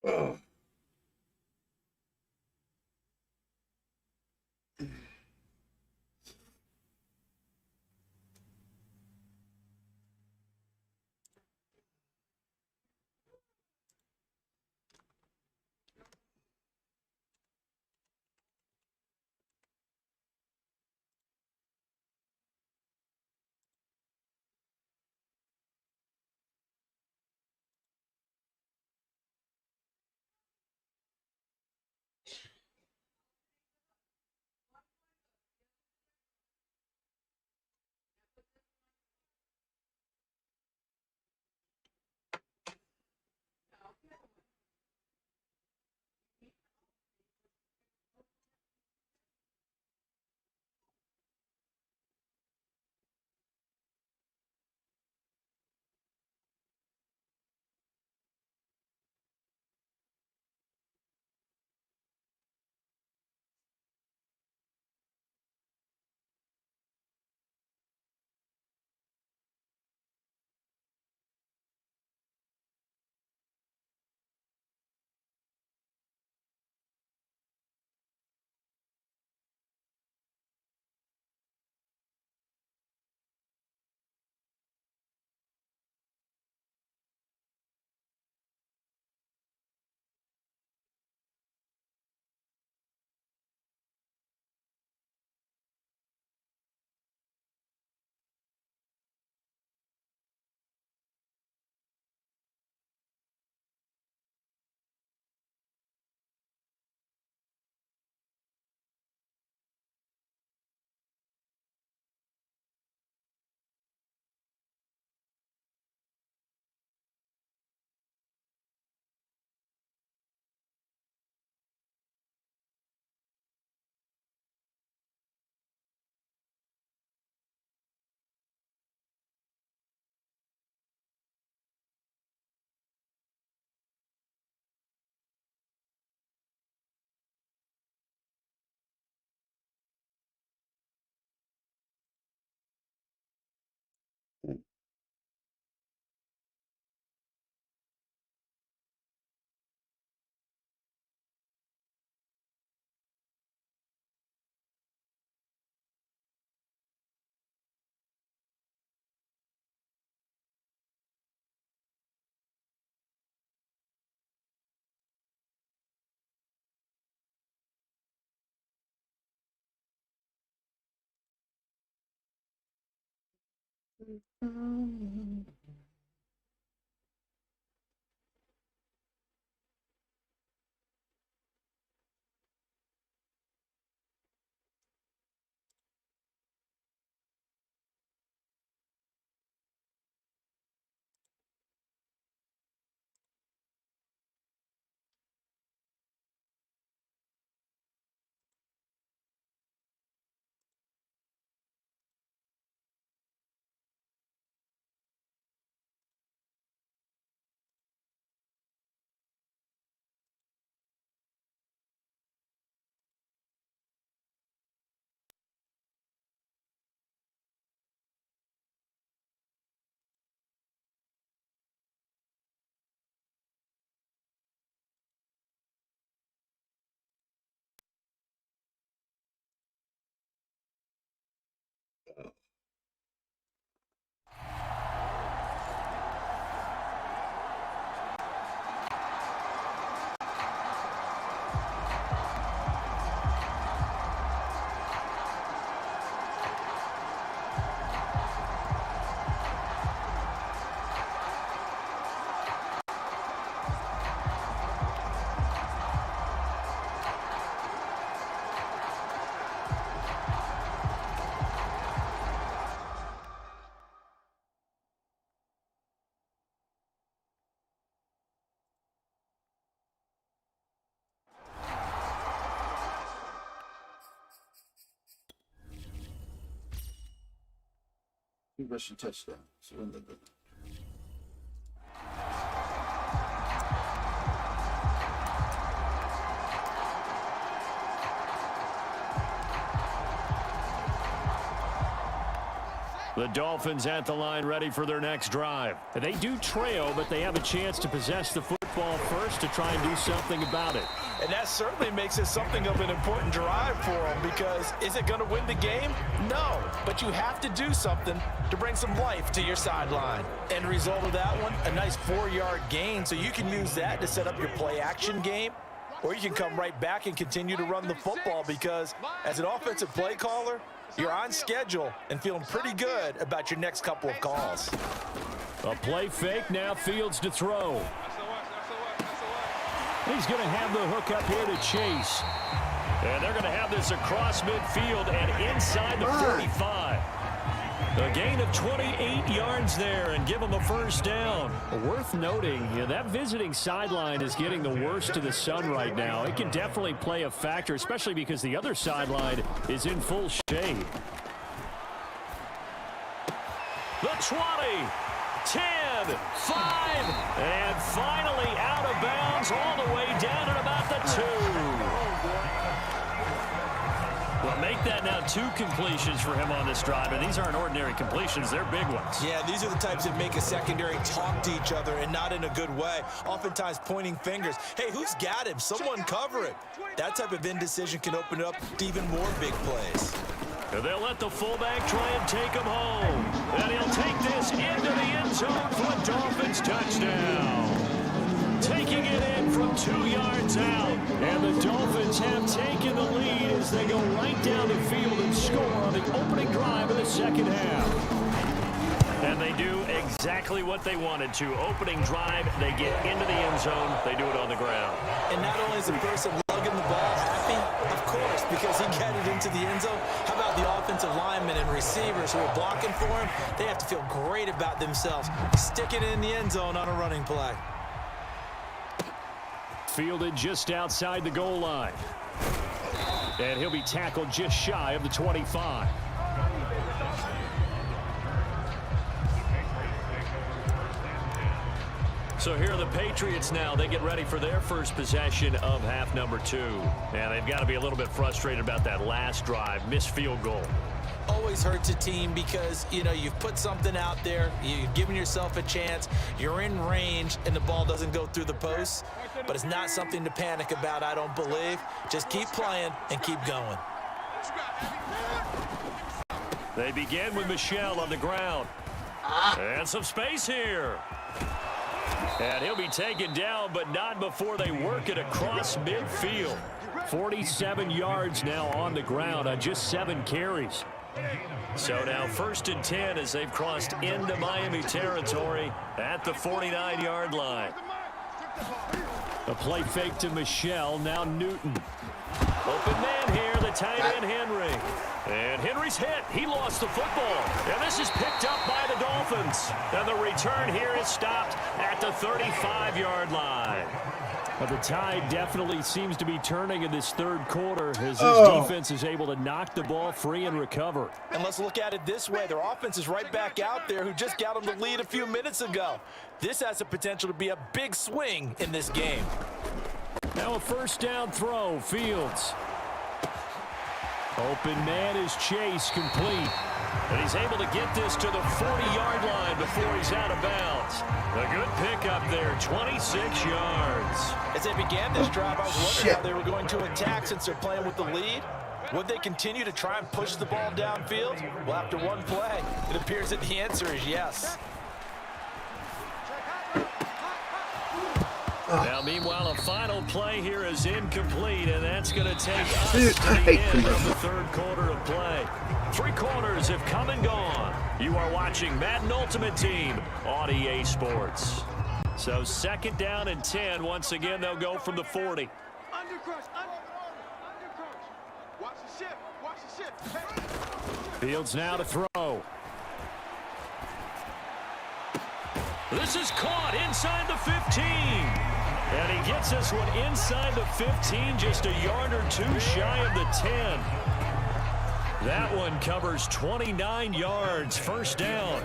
Oh. Rushing touchdown. Surrender. The Dolphins at the line ready for their next drive. They do trail, but they have a chance to possess the football. football first to try and do something about it. And that certainly makes it something of an important drive for them, because is it going to win the game? No, but you have to do something to bring some life to your sideline. End result of that one, a nice 4-yard gain, so you can use that to set up your play-action game, or you can come right back and continue to run the football, because as an offensive play caller, you're on schedule and feeling pretty good about your next couple of calls. A play fake, now Fields to throw. He's going to have the hook up here to Chase. And they're going to have this across midfield and inside the 45. A gain of 28 yards there and give them a first down. Worth noting, that visiting sideline is getting the worst of the sun right now. It can definitely play a factor, especially because the other sideline is in full shade. The 20. 10, 5, and finally out of bounds all the way down at about the 2. Well, make that now 2 completions for him on this drive, and these aren't ordinary completions. They're big ones. Yeah, these are the types that make a secondary talk to each other, and not in a good way. Oftentimes pointing fingers. Hey, who's got him? Someone cover it. That type of indecision can open up to even more big plays. And they'll let the fullback try and take him home. And he'll take this into the end zone for a Dolphins touchdown. Taking it in from 2 yards out. And the Dolphins have taken the lead as they go right down the field and score on the opening drive of the second half. And they do exactly what they wanted to. Opening drive, they get into the end zone. They do it on the ground. And not only is the person lugging the ball happy, of course, because he got it into the end zone. How about the offensive linemen and receivers who are blocking for him? They have to feel great about themselves. Stick it in the end zone on a running play. Fielded just outside the goal line. And he'll be tackled just shy of the 25. So here are the Patriots now. They get ready for their first possession of half number 2. And they've got to be a little bit frustrated about that last drive. Missed field goal. Always hurts a team because, you've put something out there. You've given yourself a chance. You're in range, and the ball doesn't go through the posts. But it's not something to panic about, I don't believe. Just keep playing and keep going. They begin with Michel on the ground. And some space here. And he'll be taken down, but not before they work it across midfield. 47 yards now on the ground on just 7 carries. So now 1st and 10 as they've crossed into Miami territory at the 49-yard line. A play fake to Michel, now Newton. Open man here, the tight end Henry. And Henry's hit. He lost the football. And this is picked up by the Dolphins. And the return here is stopped at the 35-yard line. But the tide definitely seems to be turning in this third quarter as this defense is able to knock the ball free and recover. And let's look at it this way. Their offense is right back out there who just got them the lead a few minutes ago. This has the potential to be a big swing in this game. Now a first down throw. Fields. Open man is Chase, complete. And he's able to get this to the 40-yard line before he's out of bounds. A good pickup there, 26 yards. As they began this drive, I was wondering how they were going to attack since they're playing with the lead. Would they continue to try and push the ball downfield? Well, after one play, it appears that the answer is yes. Now, meanwhile, a final play here is incomplete, and that's going to take us to the end of the third quarter of play. 3 quarters have come and gone. You are watching Madden Ultimate Team on EA Sports. So 2nd down and 10. Once again, they'll go from the 40. Fields now to throw. This is caught inside the 15. And he gets this one inside the 15, just a yard or 2 shy of the 10. That one covers 29 yards, first down.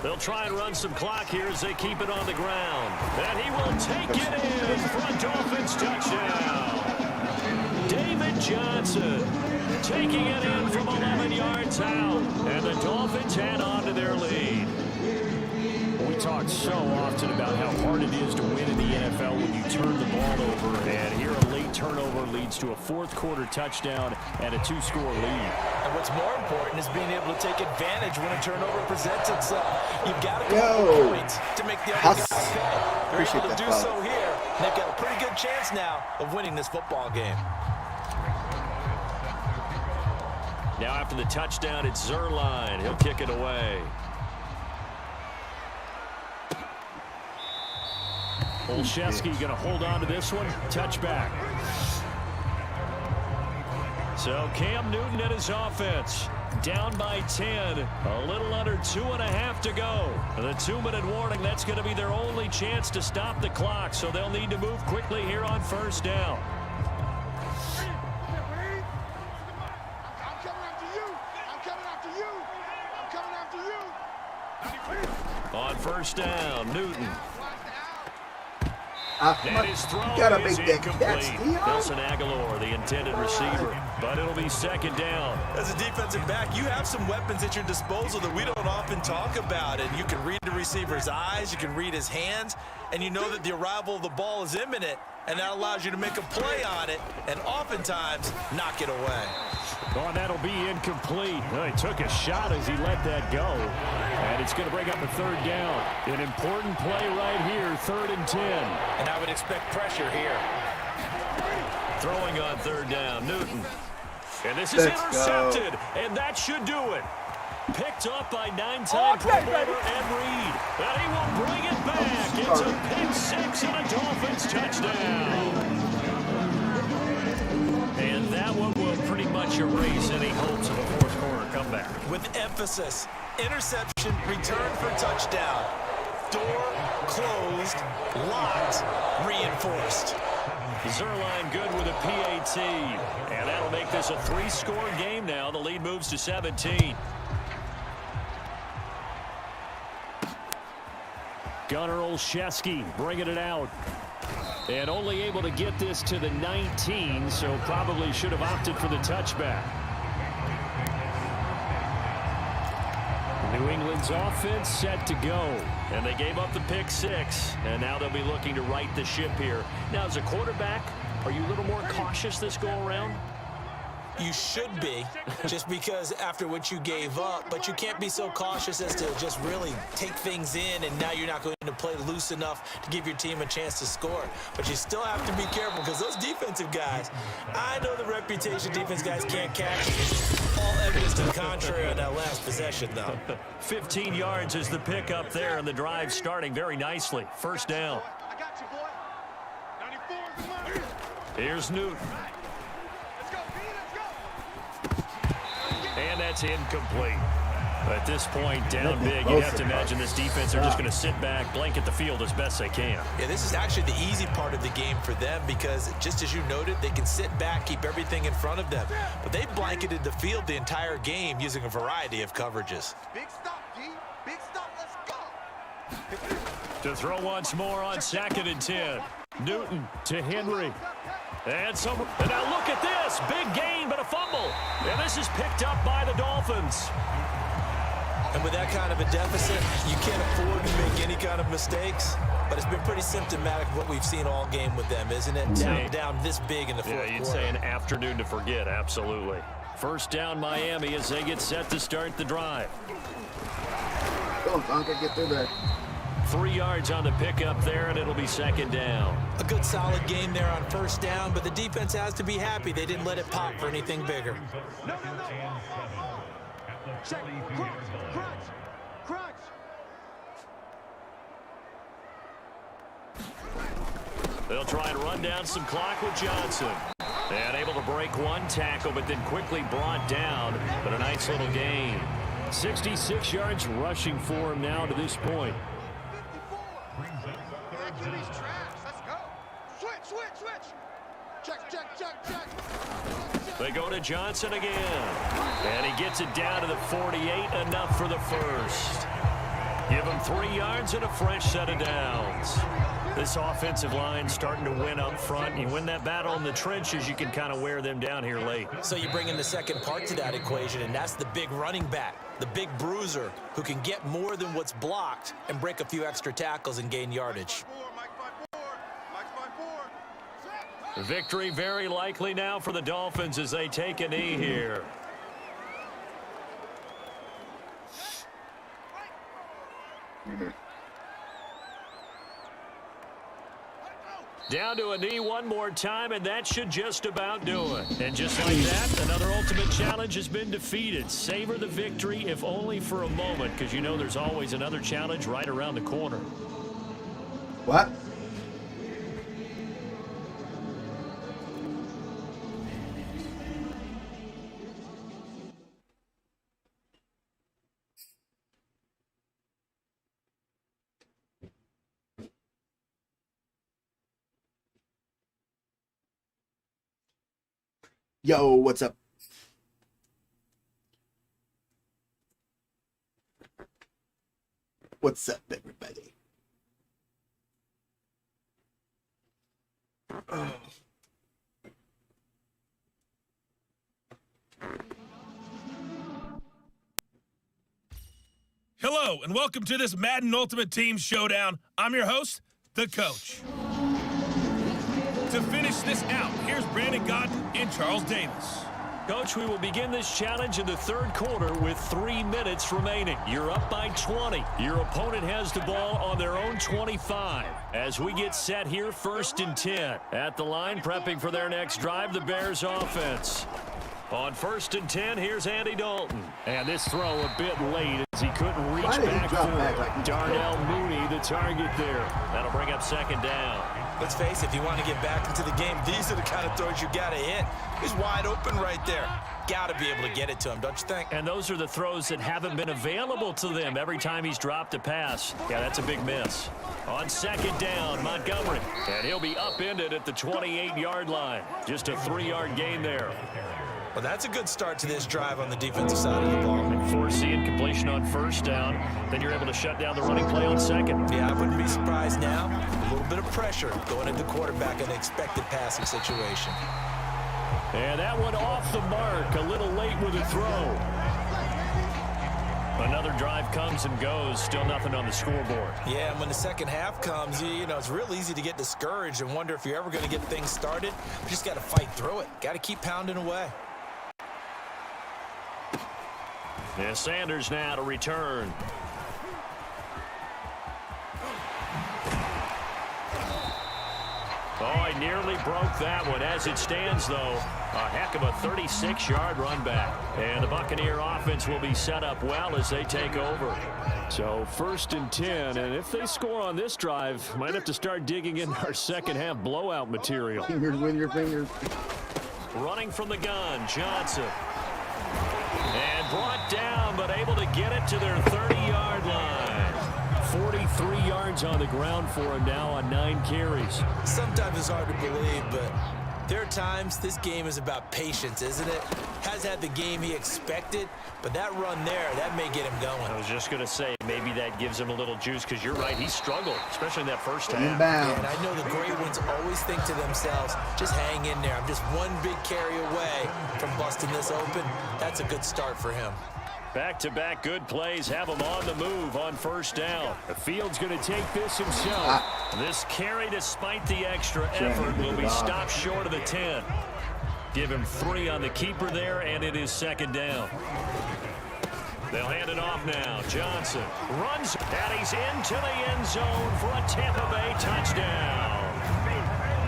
They'll try and run some clock here as they keep it on the ground. And he will take it in for a Dolphins touchdown. David Johnson taking it in from 11 yards out. And the Dolphins head on to their lead. We talk so often about how hard it is to win in the NFL when you turn the ball over. And here a late turnover leads to a fourth-quarter touchdown and a 2-score lead. And what's more important is being able to take advantage when a turnover presents itself. You've got to come up with points to make the other guys pay. They're able to do so here. And they've got a pretty good chance now of winning this football game. Now after the touchdown, it's Zuerlein. He'll kick it away. Olszewski going to hold on to this one. Touchback. So Cam Newton and his offense down by 10. A little under 2.5 to go. The 2-minute warning, that's going to be their only chance to stop the clock. So they'll need to move quickly here on first down. On first down, Newton. And his throw is incomplete. Nelson Aguilar, the intended receiver. But it'll be second down. As a defensive back, you have some weapons at your disposal that we don't often talk about. And you can read the receiver's eyes, you can read his hands, and you know that the arrival of the ball is imminent. And that allows you to make a play on it and oftentimes knock it away. Oh, and that'll be incomplete. Well, he took a shot as he let that go. And it's going to bring up a third down. An important play right here, 3rd and 10. And I would expect pressure here. Throwing on third down, Newton. And this is intercepted, and that should do it. Picked up by 9-time Pro Bowler Ed Reed. And he will bring it back. It's a pick 6 and a Dolphins touchdown. And that one will pretty much erase any hopes of a fourth-quarter comeback. With emphasis, interception, return for touchdown. Door closed, locked, reinforced. Zuerlein good with a PAT. And that'll make this a 3-score game now. The lead moves to 17. Gunnar Olszewski bringing it out. And only able to get this to the 19, so probably should have opted for the touchback. New England's offense set to go. And they gave up the pick 6. And now they'll be looking to right the ship here. Now, as a quarterback, are you a little more cautious this go-around? You should be, just because after what you gave up, but you can't be so cautious as to just really take things in, and now you're not going to play loose enough to give your team a chance to score. But you still have to be careful because those defensive guys, I know the reputation defense guys can't catch. All evidence to the contrary on that last possession, though. 15 yards is the pick up there, and the drive starting very nicely. First down. I got you, boy. 94 is mine. Here's Newton. And that's incomplete. At this point, down big, you have to imagine this defense are just going to sit back, blanket the field as best they can. Yeah, this is actually the easy part of the game for them because, just as you noted, they can sit back, keep everything in front of them. But they blanketed the field the entire game using a variety of coverages. Big stop, D. Big stop. Let's go. To throw once more on 2nd and 10. Newton to Henry. And now look at this. Big gain, but a fumble. And this is picked up by the Dolphins. And with that kind of a deficit, you can't afford to make any kind of mistakes. But it's been pretty symptomatic of what we've seen all game with them, isn't it? Down this big in the fourth quarter. Yeah, you'd say an afternoon to forget, absolutely. First down Miami as they get set to start the drive. Go, Conker, get through there. 3 yards on the pickup there, and it'll be second down. A good solid game there on first down, but the defense has to be happy they didn't let it pop for anything bigger. No. Check. Crunch. They'll try and run down some clock with Johnson. And able to break one tackle, but then quickly brought down. But a nice little gain. 66 yards rushing for him now to this point. 54. That QB's trash. Let's go. Switch. Check. They go to Johnson again. And he gets it down to the 48, enough for the first. Give them 3 yards and a fresh set of downs. This offensive line starting to win up front. You win that battle in the trenches, you can kind of wear them down here late. So you bring in the second part to that equation, and that's the big running back, the big bruiser, who can get more than what's blocked and break a few extra tackles and gain yardage. Victory very likely now for the Dolphins as they take a knee here. Down to a knee one more time, and that should just about do it. And just like that, another ultimate challenge has been defeated. Savor the victory, if only for a moment, because you know there's always another challenge right around the corner. What? Yo, what's up? What's up, everybody? Oh. Hello, and welcome to this Madden Ultimate Team Showdown. I'm your host, The Coach. To finish this out, here's Brandon Godden and Charles Davis. Coach, we will begin this challenge in the third quarter with 3 minutes remaining. You're up by 20. Your opponent has the ball on their own 25. As we get set here, 1st and 10. At the line, prepping for their next drive, the Bears offense. On 1st and 10, here's Andy Dalton. And this throw a bit late as he couldn't reach back for Darnell Mooney, the target there. That'll bring up 2nd down. Let's face it, if you want to get back into the game, these are the kind of throws you got to hit. He's wide open right there. Got to be able to get it to him, don't you think? And those are the throws that haven't been available to them every time he's dropped a pass. Yeah, that's a big miss. On 2nd down, Montgomery. And he'll be upended at the 28-yard line. Just a 3-yard gain there. Well, that's a good start to this drive on the defensive side of the ball. And force the incompletion on 1st down. Then you're able to shut down the running play on 2nd. Yeah, I wouldn't be surprised now. A little bit of pressure going into quarterback in an expected passing situation. And that one off the mark. A little late with a throw. Another drive comes and goes. Still nothing on the scoreboard. Yeah, and when the second half comes, you know, it's real easy to get discouraged and wonder if you're ever going to get things started. You just got to fight through it. Got to keep pounding away. Yeah, Sanders now to return. Oh, he nearly broke that one. As it stands, though, a heck of a 36-yard run back. And the Buccaneer offense will be set up well as they take over. So 1st and 10, and if they score on this drive, might have to start digging in our second-half blowout material. Fingers with your fingers. Running from the gun, Johnson. And brought down, but able to get it to their 30-yard line. 43 yards on the ground for him now on 9 carries. Sometimes it's hard to believe, but there are times this game is about patience, isn't it? Has had the game he expected, but that run there, that may get him going. I was just going to say, maybe that gives him a little juice, because you're right, he struggled, especially in that first half. Inbound. And I know the great ones always think to themselves, just hang in there. I'm just one big carry away from busting this open. That's a good start for him. Back-to-back good plays have him on the move on 1st down. The field's going to take this himself. This carry, despite the extra effort, will be stopped short of the 10. Give him 3 on the keeper there, and it is 2nd down. They'll hand it off now. Johnson runs, and he's into the end zone for a Tampa Bay touchdown.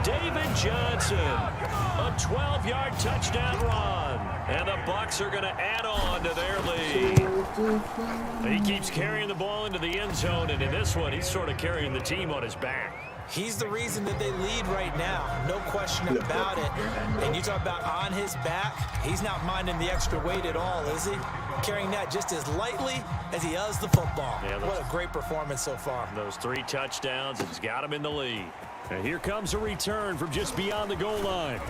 David Johnson, a 12-yard touchdown run. And the Bucs are going to add on to their lead. He keeps carrying the ball into the end zone, and in this one, he's sort of carrying the team on his back. He's the reason that they lead right now. No question about it. And you talk about on his back, he's not minding the extra weight at all, is he? Carrying that just as lightly as he does the football. Yeah, what a great performance so far. Those 3 touchdowns, it's got him in the lead. And here comes a return from just beyond the goal line.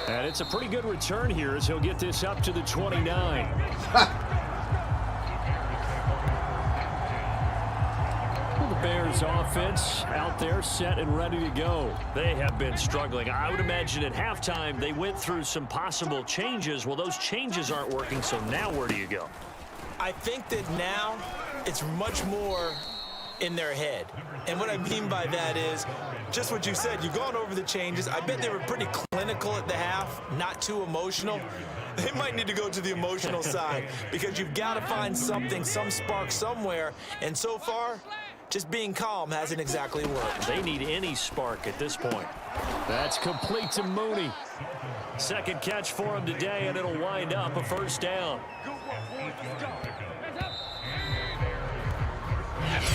And it's a pretty good return here as he'll get this up to the 29. Bears offense out there set and ready to go. They have been struggling. I would imagine at halftime they went through some possible changes. Well, those changes aren't working, so now where do you go? I think that now it's much more in their head. And what I mean by that is just what you said. You've gone over the changes. I bet they were pretty clinical at the half, not too emotional. They might need to go to the emotional side because you've got to find something, some spark somewhere. And so far, just being calm hasn't exactly worked. They need any spark at this point. That's complete to Mooney. Second catch for him today, and it'll wind up a first down.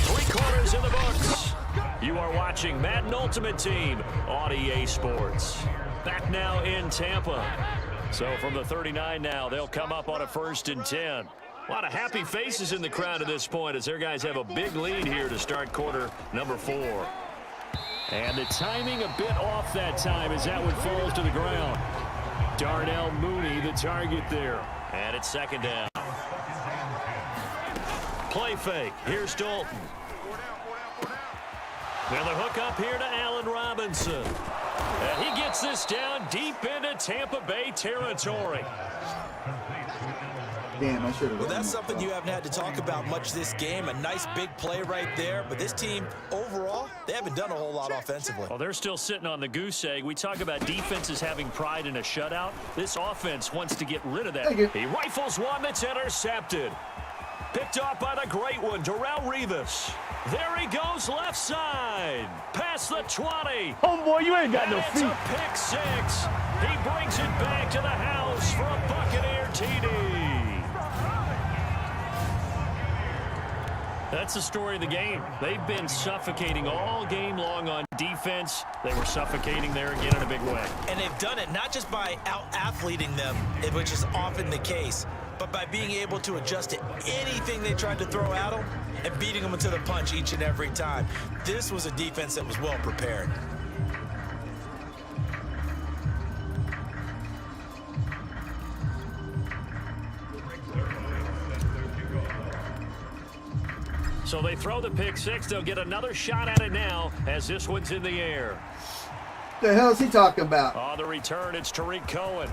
3 quarters in the books. You are watching Madden Ultimate Team on EA Sports. Back now in Tampa. So from the 39 now, they'll come up on a 1st and 10. A lot of happy faces in the crowd at this point as their guys have a big lead here to start quarter number 4. And the timing a bit off that time as that one falls to the ground. Darnell Mooney, the target there. And it's 2nd down. Play fake. Here's Dalton. And the hook up here to Allen Robinson. And he gets this down deep into Tampa Bay territory. Damn, I should have. Well, that's something you haven't had to talk about much this game. A nice big play right there. But this team, overall, they haven't done a whole lot offensively. Well, they're still sitting on the goose egg. We talk about defenses having pride in a shutout. This offense wants to get rid of that. He rifles one that's intercepted. Picked off by the great one, Darrelle Revis. There he goes left side. Past the 20. Homeboy, you ain't got no It's feet. a pick 6. He brings it back to the house for a Buccaneer TD. That's the story of the game. They've been suffocating all game long on defense. They were suffocating there again in a big way. And they've done it not just by out-athleting them, which is often the case, but by being able to adjust to anything they tried to throw at them and beating them into the punch each and every time. This was a defense that was well prepared. So they throw the pick 6. They'll get another shot at it now as this one's in the air. The hell is he talking about? On the return, it's Tariq Cohen.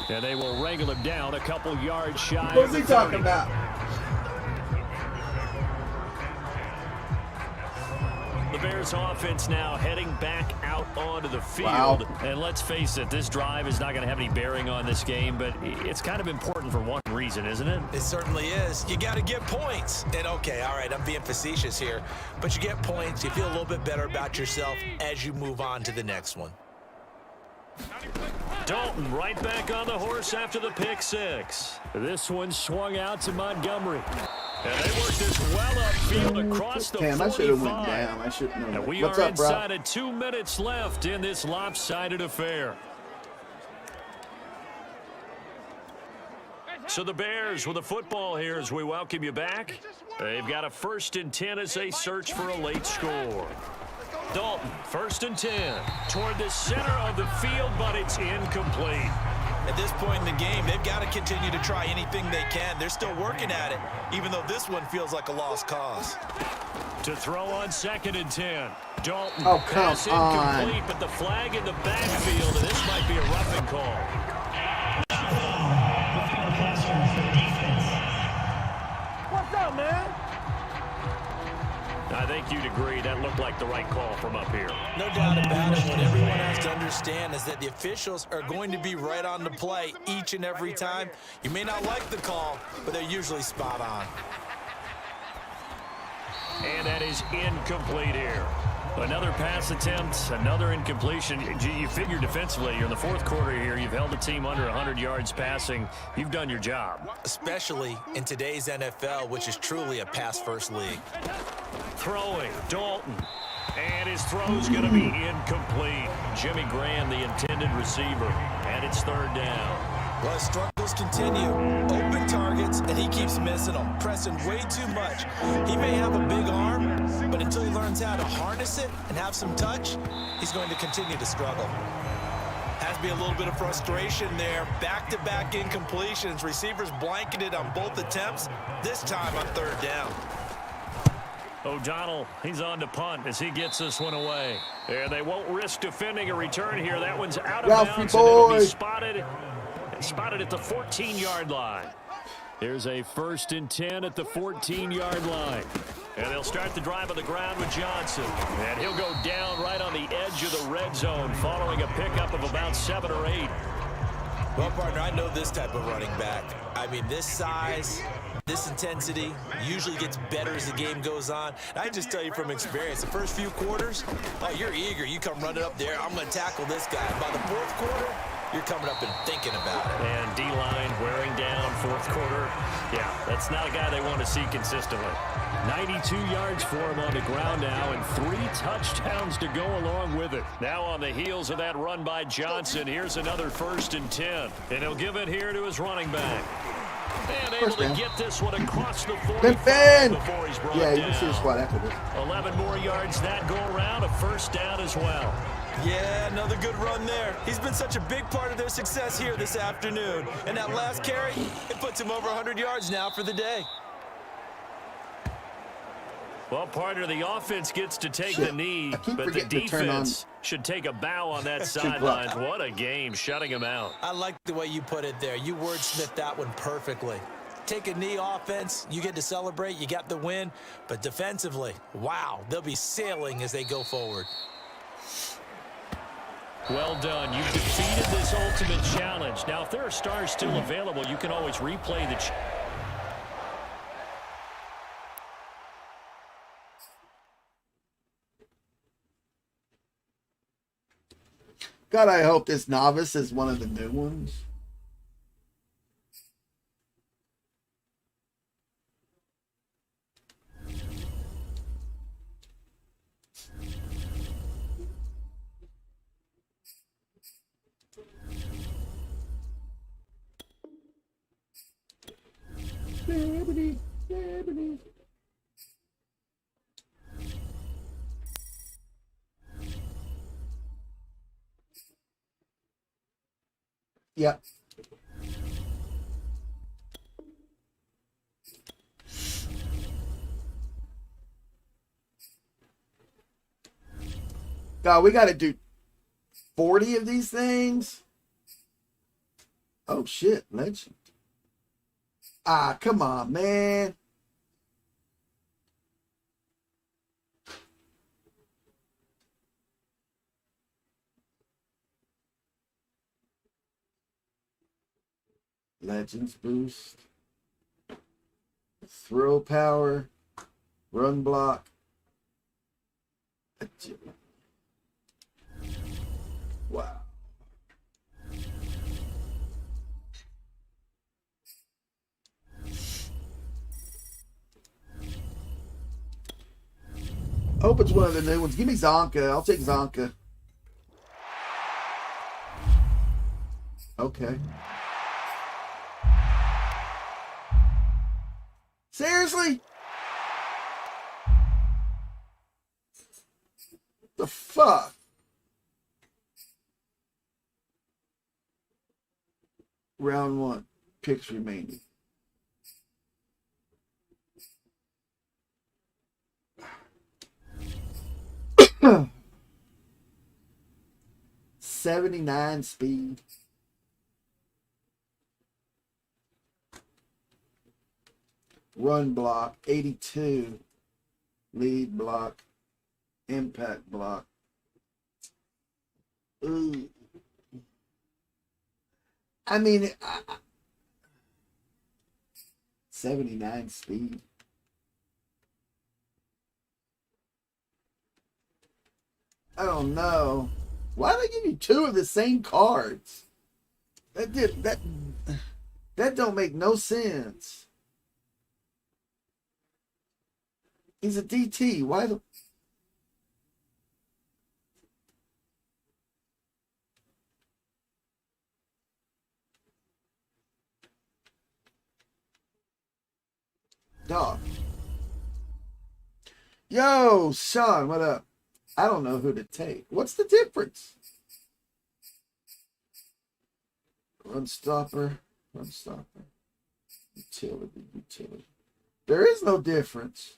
And they will wrangle him down a couple yards shy. What's he talking about? The Bears offense now heading back out onto the field. Wow. And let's face it, this drive is not going to have any bearing on this game, but it's kind of important for one reason, isn't it? It certainly is. You got to get points. And okay, all right, I'm being facetious here, but you get points. You feel a little bit better about yourself as you move on to the next one. Dalton right back on the horse after the pick 6. This one swung out to Montgomery. And they worked this well upfield across the 45. Damn, I should have went down. I should know. And we What's are up, bro? inside of 2 minutes left in this lopsided affair. So the Bears with the football here as we welcome you back. They've got a 1st and 10 as they search for a late score. Dalton, 1st and 10, toward the center of the field, but it's incomplete. At this point in the game, they've got to continue to try anything they can. They're still working at it, even though this one feels like a lost cause. To throw on 2nd and 10. Dalton, Oh, come pass on. incomplete, but the flag in the backfield, and this might be a roughing call. What's up, man? I think you'd agree that looked like the right call from up here. No doubt about it. What everyone has to understand is that the officials are going to be right on the play each and every time. You may not like the call, but they're usually spot on. And that is incomplete here. Another pass attempt, another incompletion. You figure defensively, you're in the 4th quarter here. You've held the team under 100 yards passing. You've done your job. Especially in today's NFL, which is truly a pass-first league. Throwing, Dalton. And his throw's going to be incomplete. Jimmy Graham, the intended receiver. And it's 3rd down. Well, his struggles continue. Open targets, and he keeps missing them, pressing way too much. He may have a big arm, but until he learns how to harness it and have some touch, he's going to continue to struggle. Has to be a little bit of frustration there. Back-to-back incompletions. Receivers blanketed on both attempts, this time on 3rd down. O'Donnell, he's on to punt as he gets this one away. And they won't risk defending a return here. That one's out of Ralphie bounds, and it'll be boy. spotted at the 14-yard line. Here's a 1st and 10 at the 14-yard line. And they'll start the drive on the ground with Johnson. And he'll go down right on the edge of the red zone following a pickup of about 7 or 8. Well, partner, I know this type of running back. I mean, this size, this intensity usually gets better as the game goes on. And I just tell you from experience, the first few quarters, oh, you're eager. You come running up there, I'm going to tackle this guy. By the 4th quarter, you're coming up and thinking about it. And D-line wearing down 4th quarter. Yeah, that's not a guy they want to see consistently. 92 yards for him on the ground now and 3 touchdowns to go along with it. Now on the heels of that run by Johnson, here's another 1st and 10. And he'll give it here to his running back. And able to get this one across the 45 before he's brought down. You can see the squad after this. 11 more yards that go around, a 1st down as well. Yeah, another good run there. He's been such a big part of their success here this afternoon. And that last carry, it puts him over 100 yards now for the day. Well, partner, the offense gets to take the knee, but the defense should take a bow on that sideline. What a game, shutting him out. I like the way you put it there. You wordsmithed that one perfectly. Take a knee offense, you get to celebrate, you got the win. But defensively, wow, they'll be sailing as they go forward. Well done. You've defeated this ultimate challenge. Now, if there are stars still available, you can always replay the challenge. God, I hope this novice is one of the new ones. Yep. God, we got to do 40 of these things. Oh, shit. Legend. Ah, come on, man. Legends boost. Throw power. Run block. Wow. I hope it's one of the new ones. Give me Zonka. I'll take Zonka. Okay. Seriously? The fuck? Round 1. Picks remaining. $79 speed. Run block, 82. Lead block, impact block. Ooh. I mean, 79 speed. I don't know. Why do they give you 2 of the same cards? That don't make no sense. He's a DT. Why the... Dog. Yo, Sean, what up? I don't know who to take. What's the difference? Run stopper. Utility. There is no difference.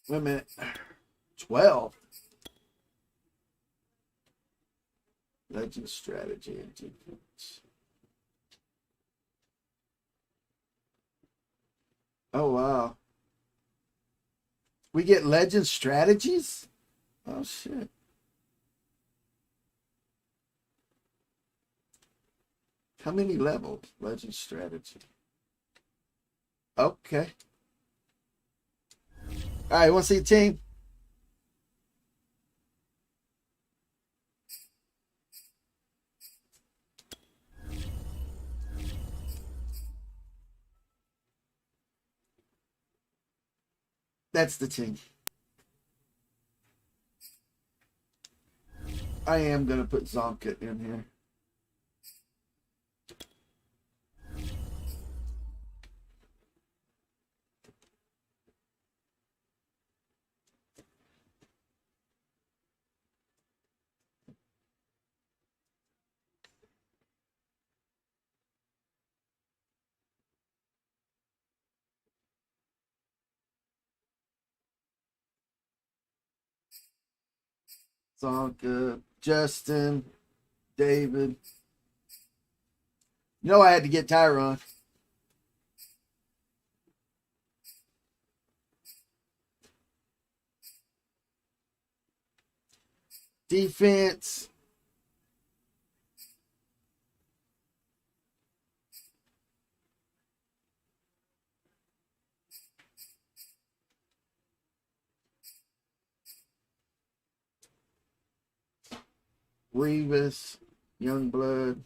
Wait a minute. 12. Legend strategy and defense. Oh, wow. We get legend strategies? Oh, shit. How many levels? Legend strategy. Okay. All right, want to see the team? That's the team. I am going to put Zonka in here. Zonka, Justin, David. You know I had to get Tyron. Defense. Revis, Youngblood.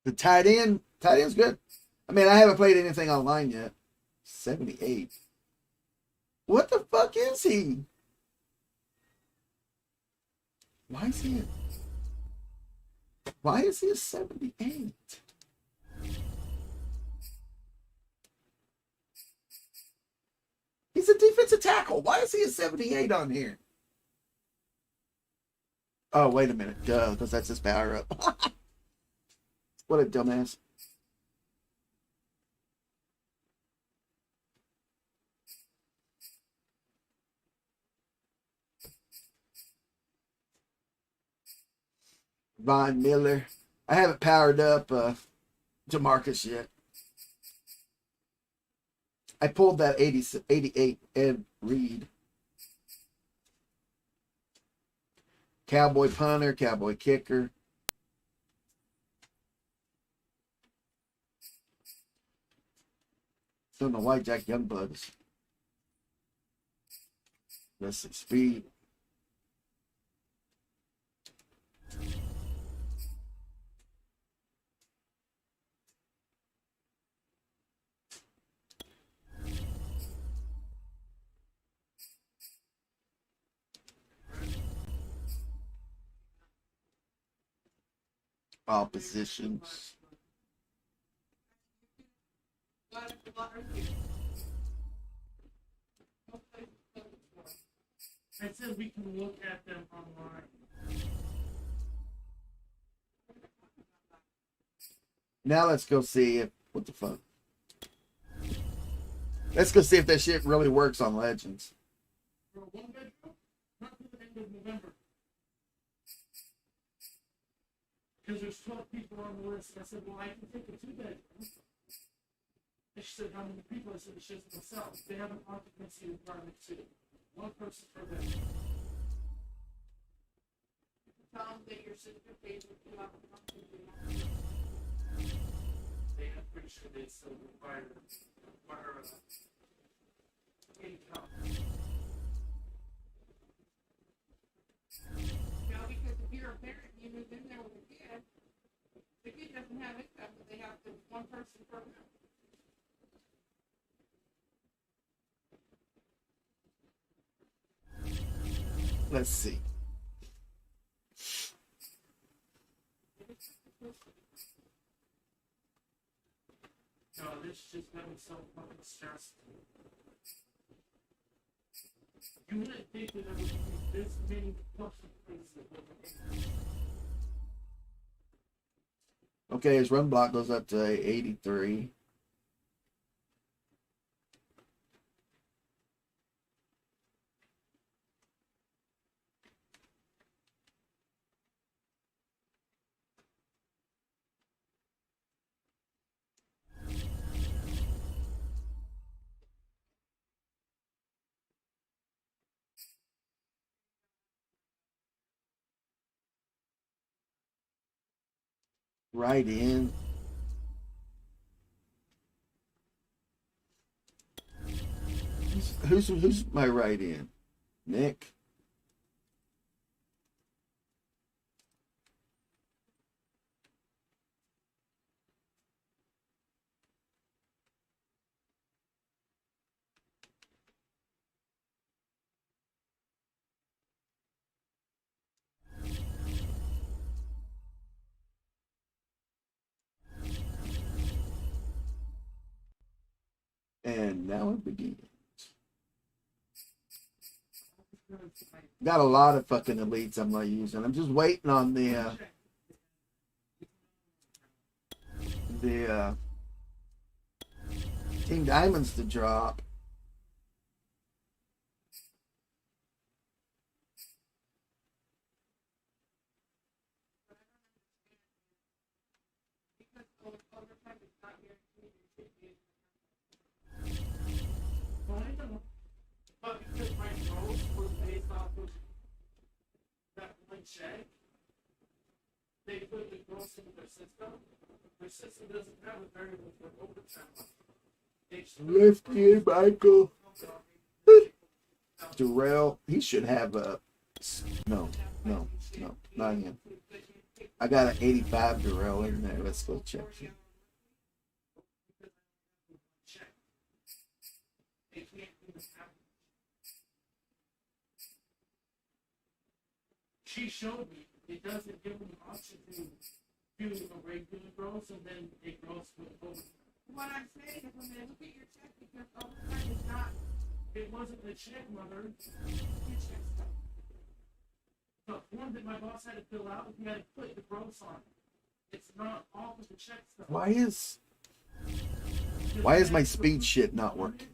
The tight end's good. I mean, I haven't played anything online yet. 78. What the fuck is he? Why is he a 78? He's a defensive tackle. Why is he a 78 on here? Oh, wait a minute. Duh, because that's his power up. What a dumbass. Von Miller. I haven't powered up DeMarcus yet. I pulled that 88 Ed Reed. Cowboy punter, cowboy kicker. Don't know why Jack Youngbuds. Let's see, speed. All positions. I said we can look at them online. Now let's go see if what the fuck. Let's go see if that shit really works on Legends. For a one bedroom, not to the end of November. Because there's 12 people on the list. I said, well, I can take a 2-bedroom. And she said, how many people? I said, it's just myself. They have an occupancy requirement too. One person per bedroom. Tell them that your sister pays with you out of I'm pretty sure they still require income. No, because if you're a parent and you move in there with a kid, the kid doesn't have income, but they have to one person per room. Let's see. No, this just got me so fucking stressed. You wouldn't think that there would be this many question places. Okay, his run block goes up to 83. Right in. Who's my right in? Nick. And now it begins. Got a lot of fucking elites I'm not using. I'm just waiting on the Team Diamonds to drop. But because my goals were based off of that one check, they put the gross into their system. Their system doesn't have a variable for overtime. Lefty and Michael. Darrell, he should have a no, not him. I got an 85 Darrell in there. Let's go check him. She showed me it doesn't give them the option to do a regular gross and then a gross with overtime. What I'm saying is when they look at your check, because overtime is not It wasn't the check, mother. your check stuff. The form that my boss had to fill out, he had to put the gross on it. It's not off of the check stuff. Why is my speed shit not working?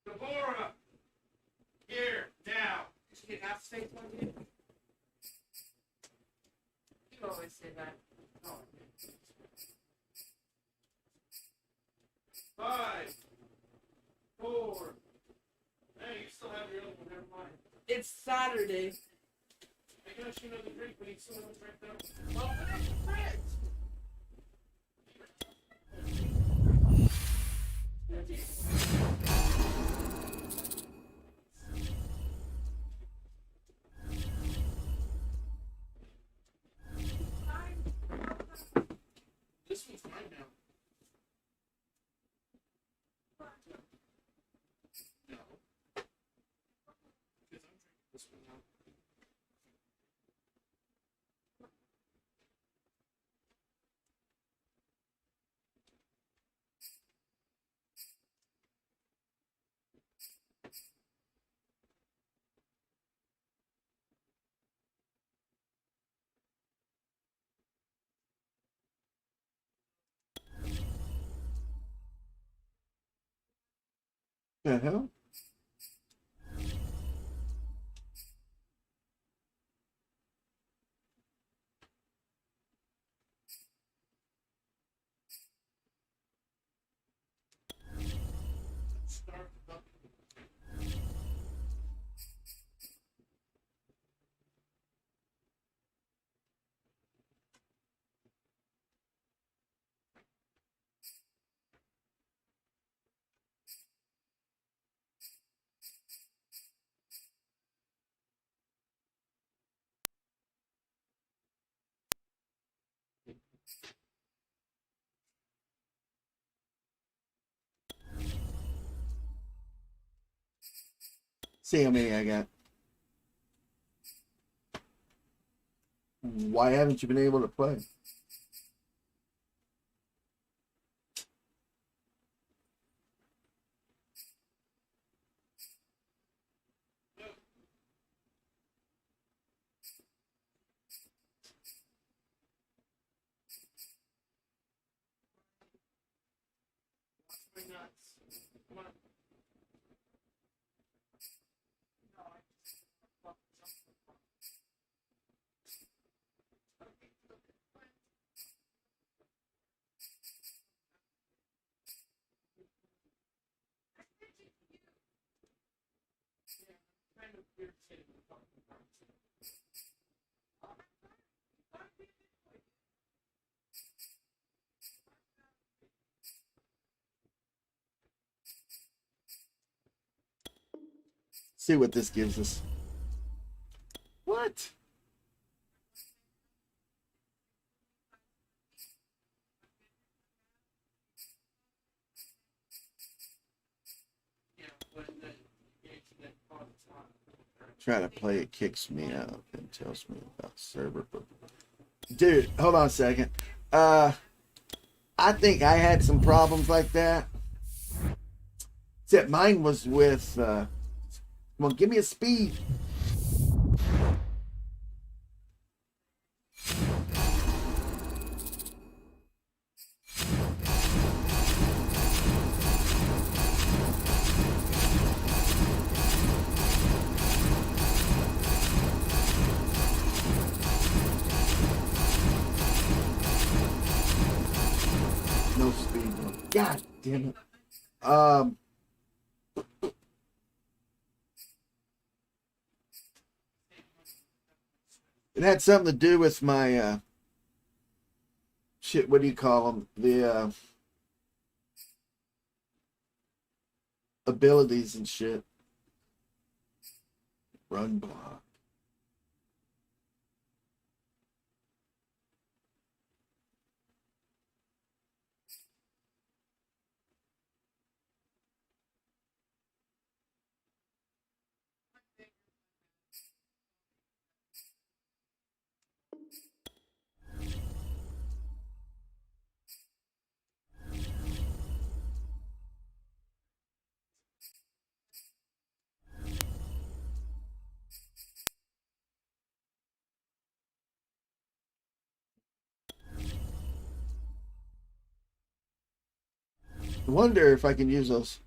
Deborah! Here, now! Did you get an space one, dude? You always say that. Oh, 5, 4. Hey, you still have your other one, never mind. it's Saturday. I got you another drink, but you still haven't drank that. Well, put it in the fridge. This one's mine now. No. Because I'm drinking this one now. The hell? See how many I got. Why haven't you been able to play? See what this gives us. What? Try to play, it kicks me out and tells me about server. Dude, hold on a second. I think I had some problems like that. Except mine was with, come on, give me a speed. No speed. No. God damn it. It had something to do with my shit. What do you call them? The abilities and shit. Run block. I wonder if I can use those.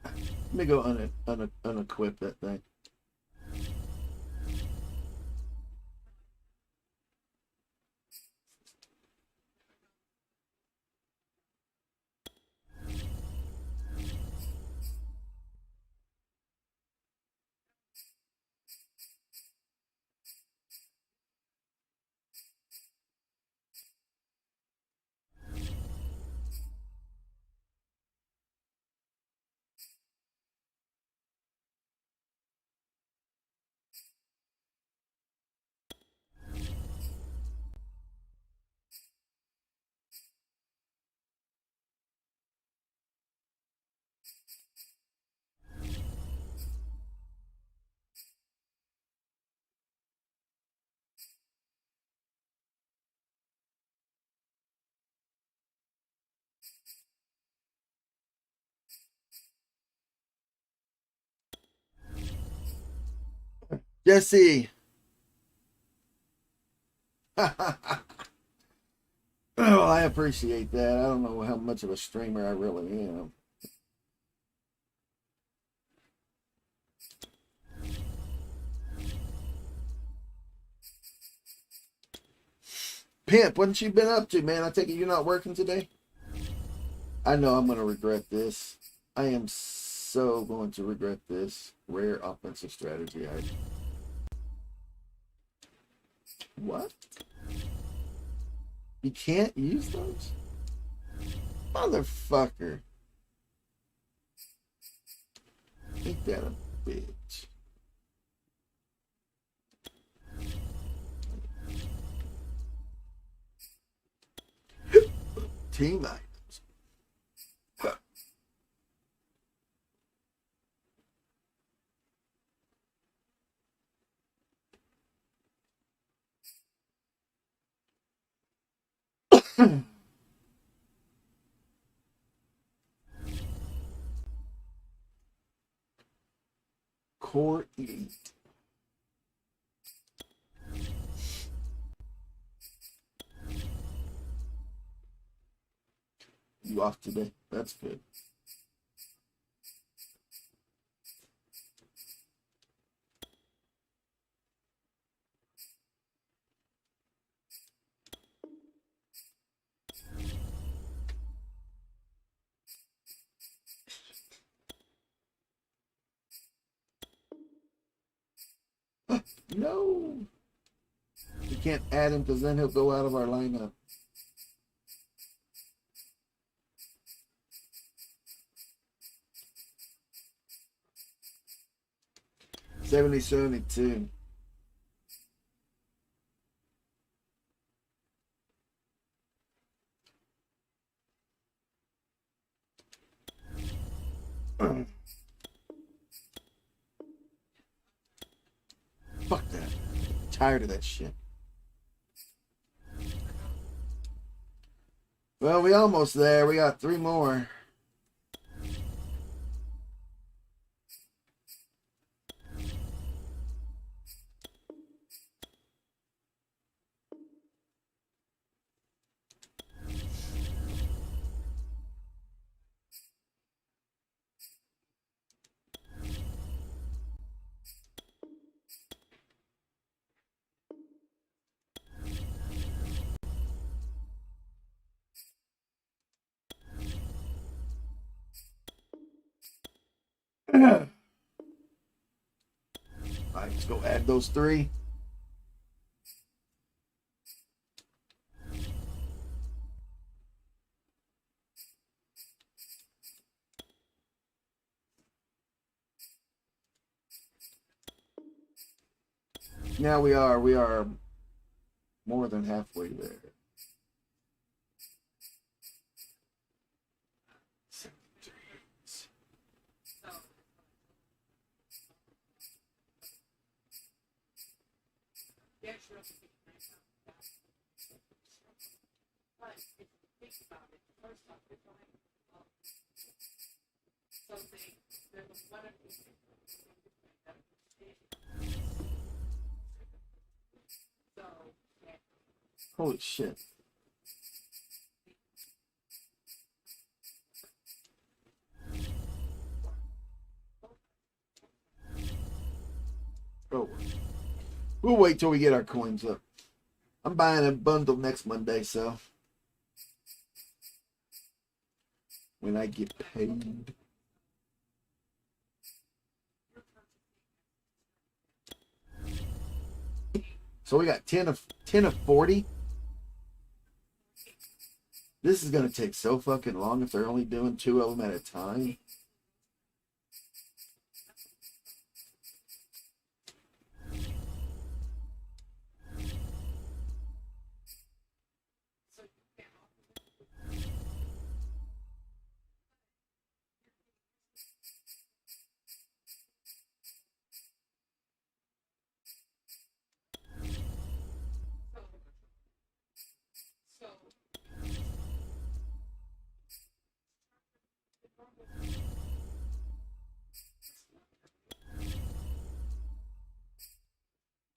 Let me go unequip that thing. Jesse. Oh, I appreciate that. I don't know how much of a streamer I really am. Pimp, what you been up to, man? I take it you're not working today? I know I'm going to regret this. I am so going to regret this. Rare offensive strategy. What? You can't use those? Motherfucker. Ain't that a bitch? Team items. Core Elite. You off today? That's good. No. We can't add him because then he'll go out of our lineup. $70-72. Fuck that. Tired of that shit. Well, we almost there. We got 3 more. All right, let's go add those 3. Now we are more than halfway there. Yeah, sure. But if you think about it, first off, you're going something, there was one of these things. So, yeah. Holy shit. Oh. We'll wait till we get our coins up. I'm buying a bundle next Monday, so when I get paid. So we got 10 of 40. This is gonna take so fucking long if they're only doing 2 of them at a time.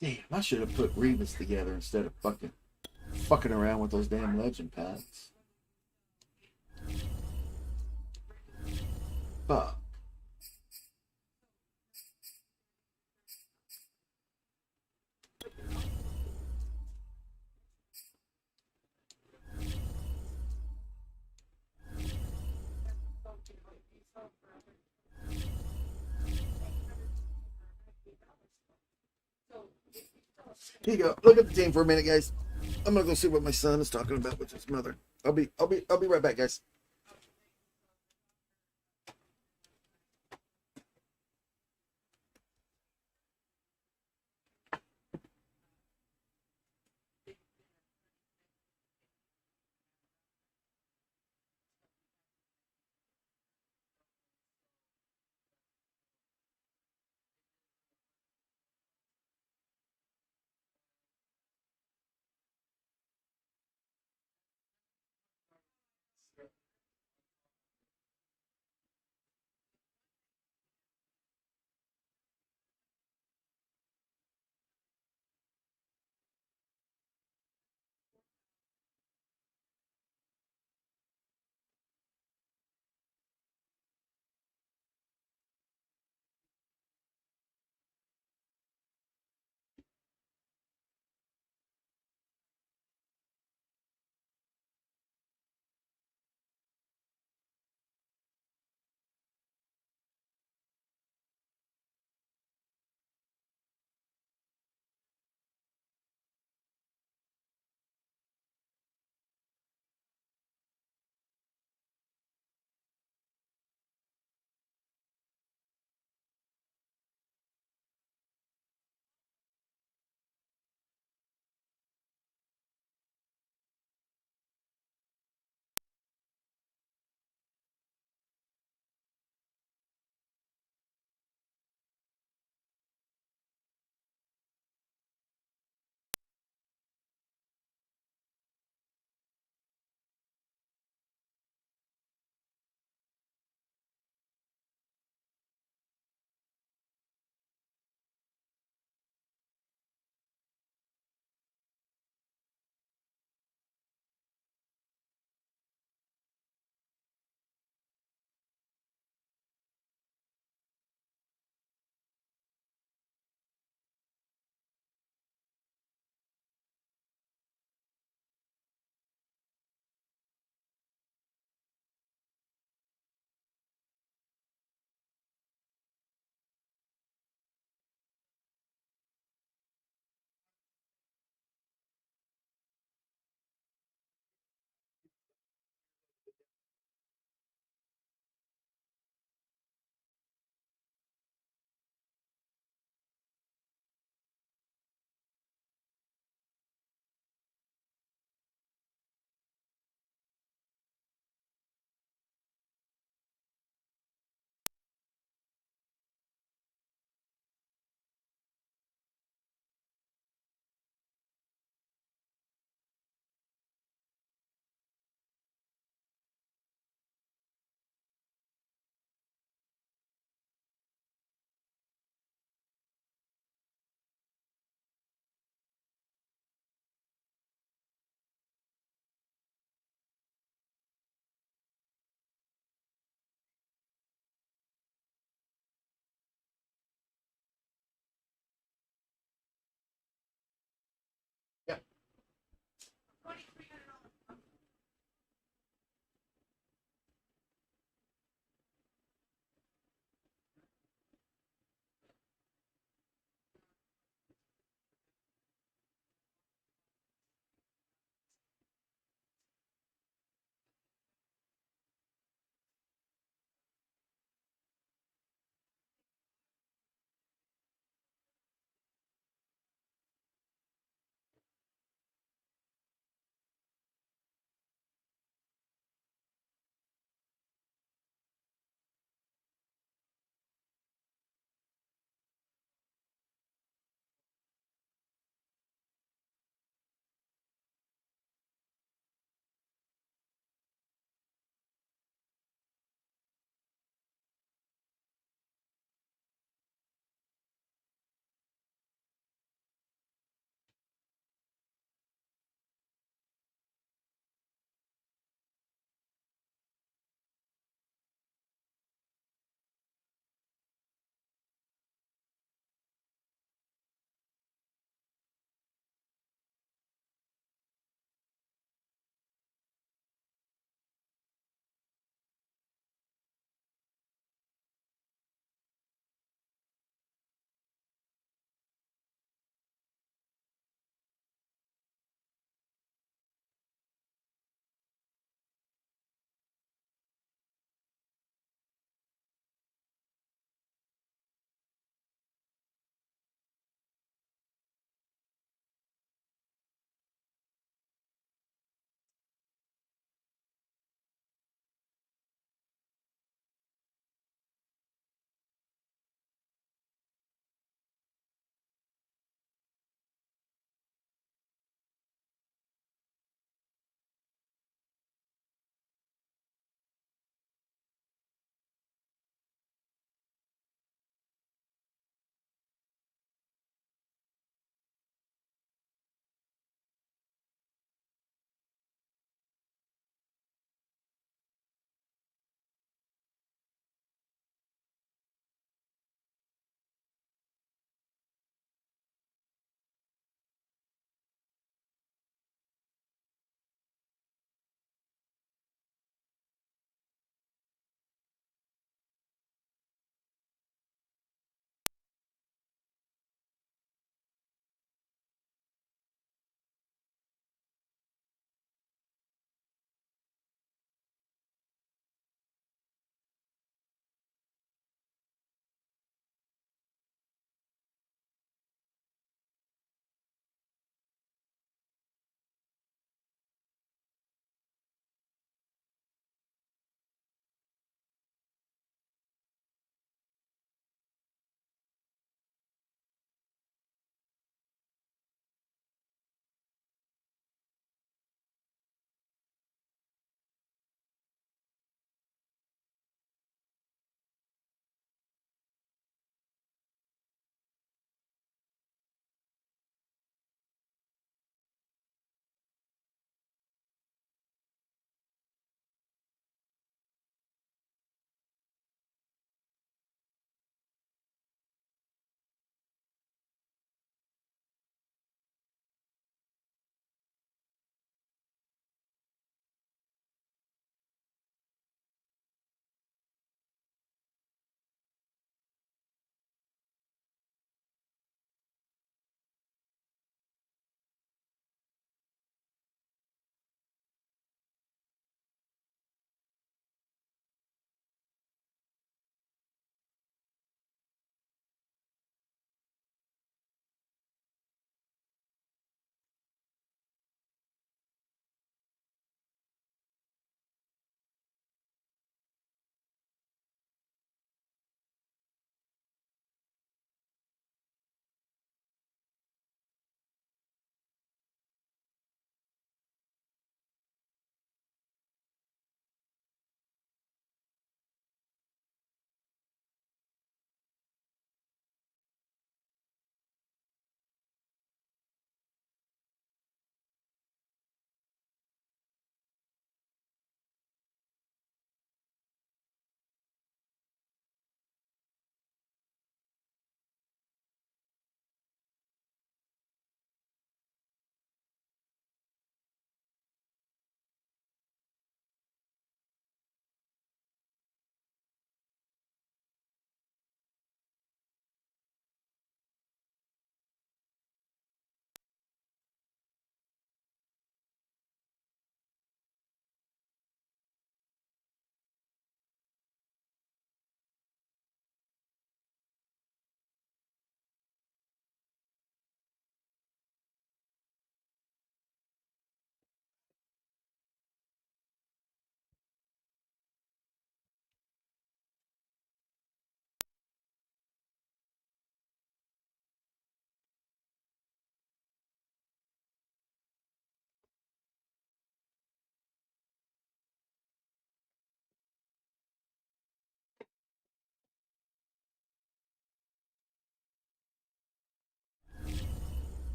Damn, I should have put Revis together instead of fucking around with those damn legend packs. Fuck. Here you go. Look at the team for a minute, guys. I'm gonna go see what my son is talking about with his mother. I'll be right back, guys.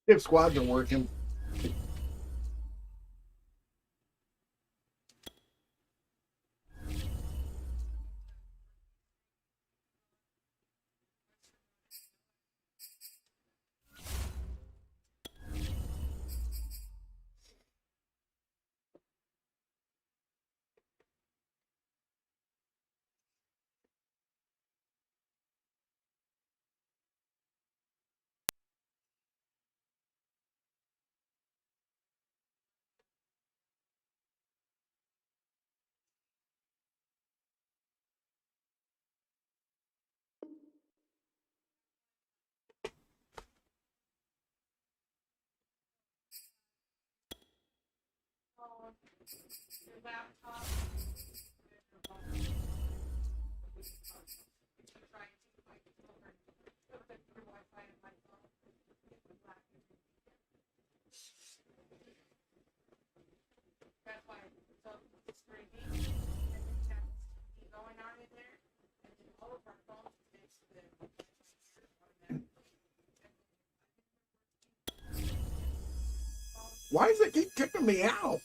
If squads are working. Your laptop. That's why it's screaming, and then you have TV going on in there, and then all of our phones fix the Why does it keep kicking me out?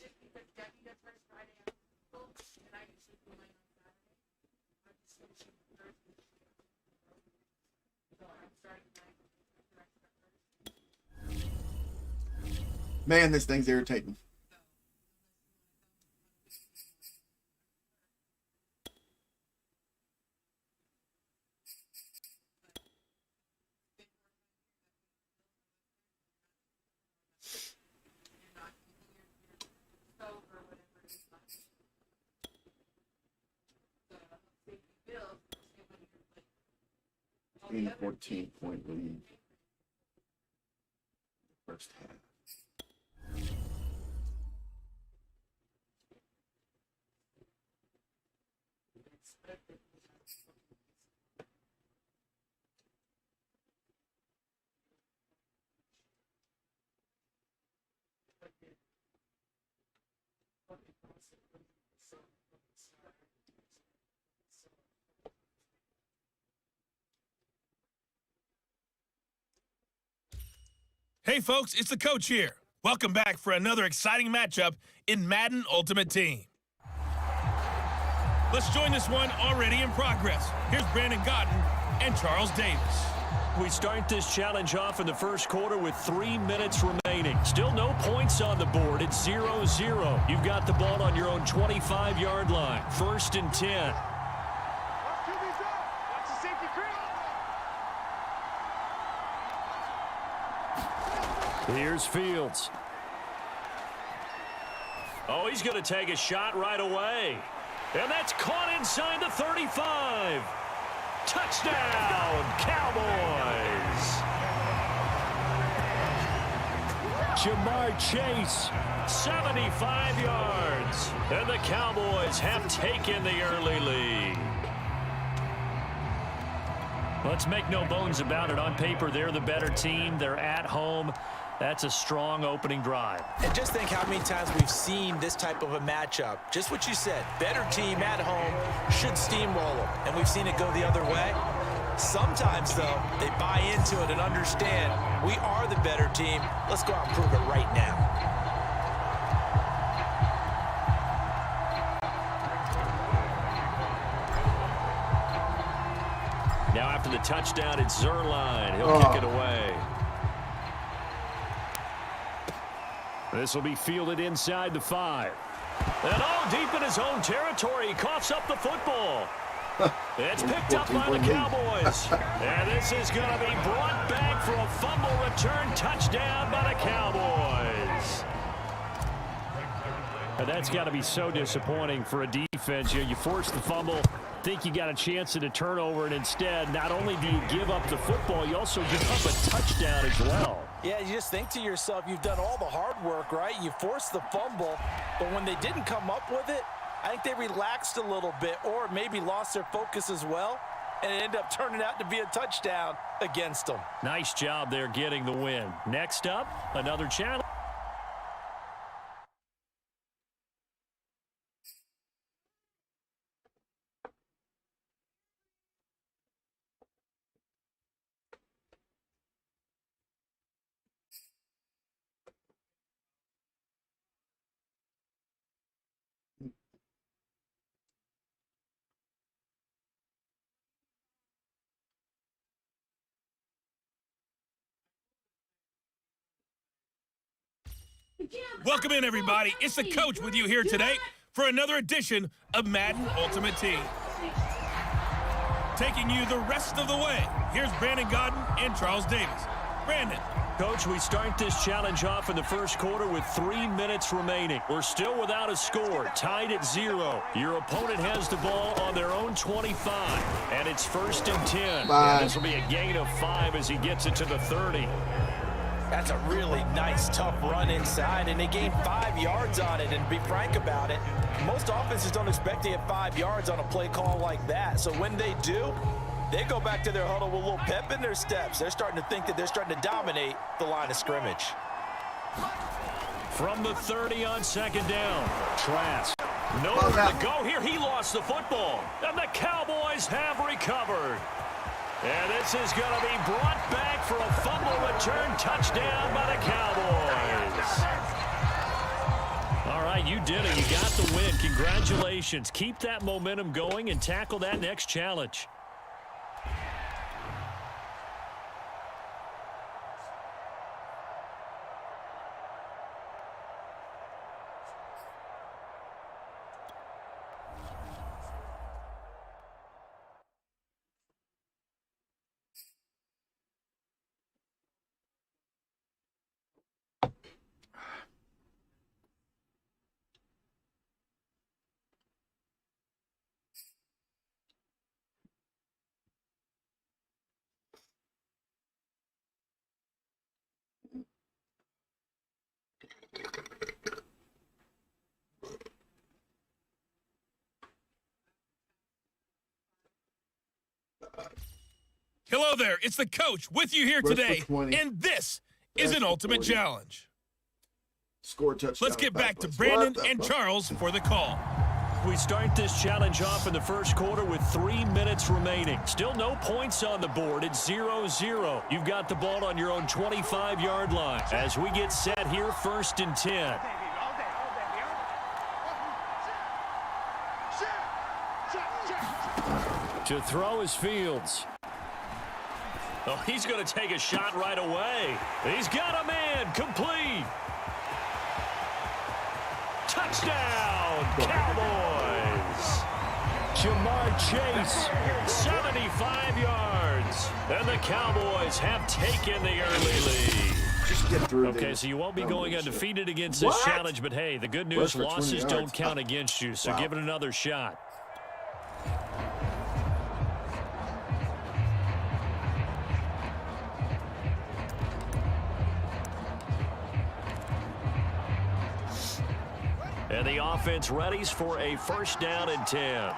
just because Debbie does hers Friday after school, and I usually do mine on Saturday. I just finishing Thursday. So I'm starting mine after I start Thursday. Man, this thing's irritating. Stove or whatever it is like. The safety bills, say when you're like. all the other 14-point lead. First half. Hey folks, it's the coach here. Welcome back for another exciting matchup in Madden Ultimate Team. Let's join this one already in progress. Here's Brandon Godden and Charles Davis. We start this challenge off in the first quarter with 3 minutes remaining. Still no points on the board. It's 0-0. You've got the ball on your own 25-yard line. 1st and 10. Here's Fields. Oh, he's going to take a shot right away. And that's caught inside the 35. Touchdown, Cowboys. Jamar Chase, 75 yards. And the Cowboys have taken the early lead. Let's make no bones about it. On paper, they're the better team. They're at home. That's a strong opening drive. And just think how many times we've seen this type of a matchup. Just what you said, better team at home should steamroll them. And we've seen it go the other way. Sometimes, though, they buy into it and understand we are the better team. Let's go out and prove it right now. Now after the touchdown, it's Zerline. He'll kick it away. This will be fielded inside the 5. And all deep in his own territory, he coughs up the football. It's picked up by the Cowboys. And this is going to be brought back for a fumble return touchdown by the Cowboys. And that's got to be so disappointing for a defense. You force the fumble, think you got a chance at a turnover, and instead, not only do you give up the football, you also give up a touchdown as well. Yeah, you just think to yourself, you've done all the hard work, right? You forced the fumble, but when they didn't come up with it, I think they relaxed a little bit or maybe lost their focus as well, and it ended up turning out to be a touchdown against them. Nice job there getting the win. Next up, another challenge. Welcome in, everybody. It's the coach with you here today for another edition of Madden Ultimate Team. Taking you the rest of the way, here's Brandon Gaudin and Charles Davis. Brandon. Coach, we start this challenge off in the first quarter with 3 minutes remaining. We're still without a score, tied at 0. Your opponent has the ball on their own 25, and it's 1st and 10. And this will be a gain of 5 as he gets it to the 30. That's a really nice, tough run inside, and they gained 5 yards on it. And to be frank about it, most offenses don't expect to get 5 yards on a play call like that. So when they do, they go back to their huddle with a little pep in their steps. They're starting to think that they're starting to dominate the line of scrimmage. From the 30 on 2nd down, Trask. Nowhere to go here. He lost the football, and the Cowboys have recovered. And this is going to be brought back for a fumble return touchdown by the Cowboys. All right, you did it. You got the win. Congratulations. Keep that momentum going and tackle that next challenge. Hello there, it's the coach with you here today, and this is an Ultimate Challenge. Score touchdown. Let's get back to Brandon and Charles for the call. We start this challenge off in the first quarter with 3 minutes remaining. Still no points on the board. It's 0-0. You've got the ball on your own 25-yard line. As we get set here, 1st and 10. To throw is Fields. Oh, he's going to take a shot right away. He's got a man. Complete. Touchdown, Cowboys. Jamar Chase, 75 yards. And the Cowboys have taken the early lead. Just get through. Okay, so you won't be going undefeated against this challenge, but hey, the good news, losses don't count against you, so give it another shot. And the offense readies for a 1st down and 10.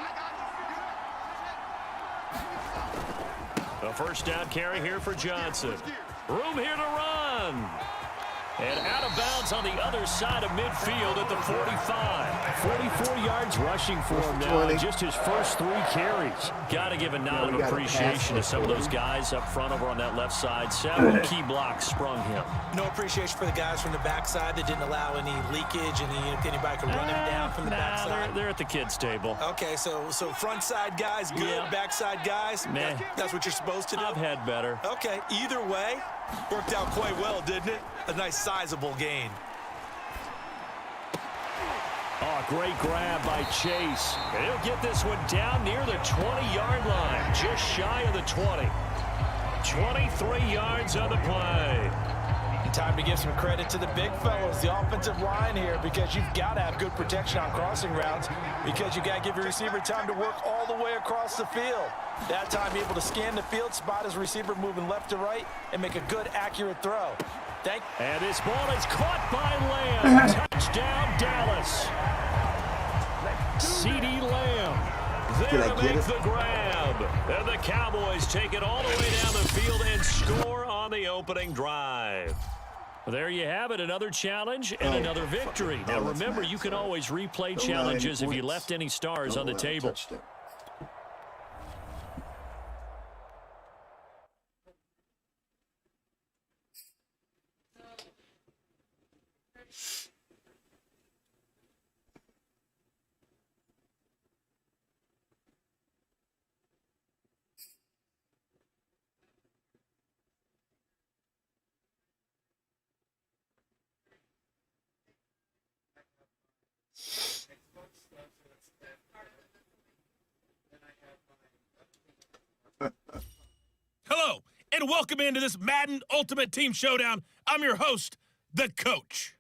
A 1st down carry here for Johnson. Room here to run. And out of bounds on the other side of midfield at the 45. 44 yards rushing for him now. Just his first 3 carries. Got to give a nod of appreciation to some of those guys up front over on that left side. 7 key blocks sprung him. No appreciation for the guys from the backside that didn't allow any leakage and anybody could run him down from the backside. They're at the kids' table. Okay, so front side guys good, backside guys, man, that's what you're supposed to do? I've had better. Okay, either way, worked out quite well, didn't it? A nice sizable gain. Oh, great grab by Chase. And he'll get this one down near the 20-yard line, just shy of the 20. 23 yards on the play. Time to give some credit to the big fellows, the offensive line here, because you've got to have good protection on crossing routes, because you got to give your receiver time to work all the way across the field. That time, able to scan the field, spot his receiver moving left to right, and make a good, accurate throw. And this ball is caught by Lamb. Touchdown, Dallas. CeeDee Lamb Did there I to get make it? the grab. And the Cowboys take it all the way down the field and score on the opening drive. There you have it, another challenge and another victory. Now that's remember, nice. you can always replay Don't allow any challenges if you points. left any stars Don't on the allow a table. touchdown. Hello, and welcome into this Madden Ultimate Team Showdown. I'm your host, the Coach.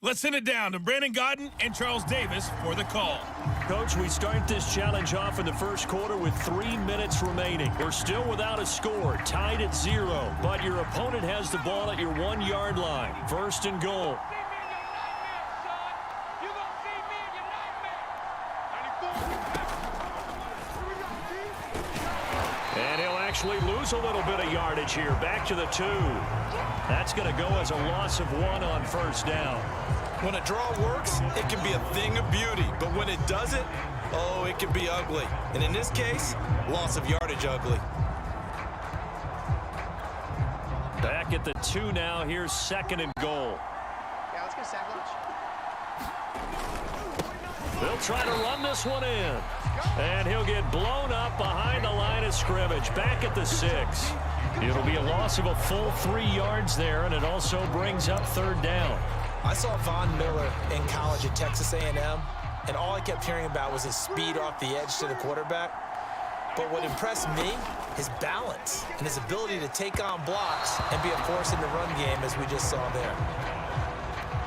Let's send it down to Brandon Gaudin and Charles Davis for the call. Coach, we start this challenge off in the first quarter with 3 minutes remaining. We're still without a score, tied at 0, but your opponent has the ball at your 1-yard line. First and goal. And he'll actually lose a little bit of yardage here. Back to the 2. That's going to go as a loss of 1 on first down. When a draw works, it can be a thing of beauty. But when it doesn't, oh, it can be ugly. And in this case, loss of yardage ugly. Back at the 2 now. Here's second and goal. Yeah, let's go sack lunch. They'll try to run this one in. And he'll get blown up behind the line of scrimmage. Back at the 6. It'll be a loss of a full 3 yards there, and it also brings up third down. I saw Von Miller in college at Texas A&M, and all I kept hearing about was his speed off the edge to the quarterback. But what impressed me, his balance and his ability to take on blocks and be a force in the run game, as we just saw there.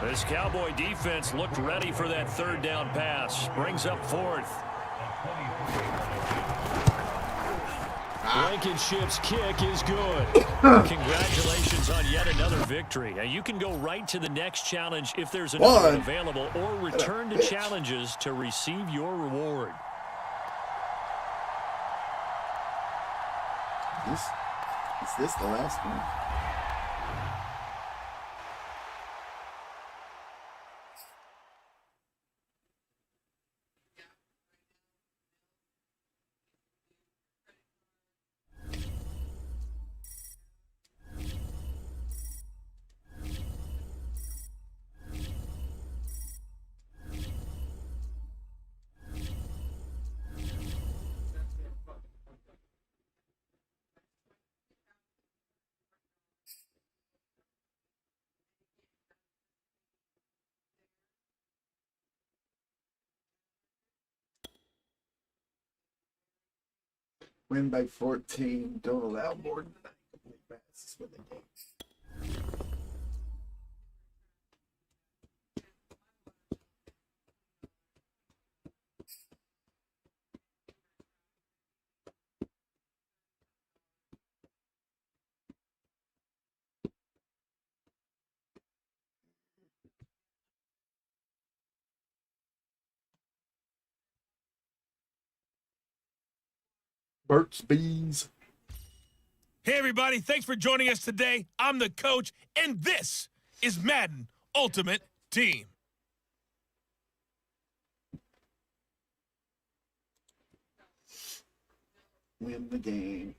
This Cowboy defense looked ready for that third down pass. Brings up fourth. Blankenship's kick is good. Congratulations on yet another victory. Now you can go right to the next challenge if there's another one available, or return to challenges to receive your reward. Is this the last one? Win by 14. Don't allow more than 9 complete passes for the game. Burt's Bees. Hey, everybody, thanks for joining us today. I'm the Coach, and this is Madden Ultimate Team. Win the game.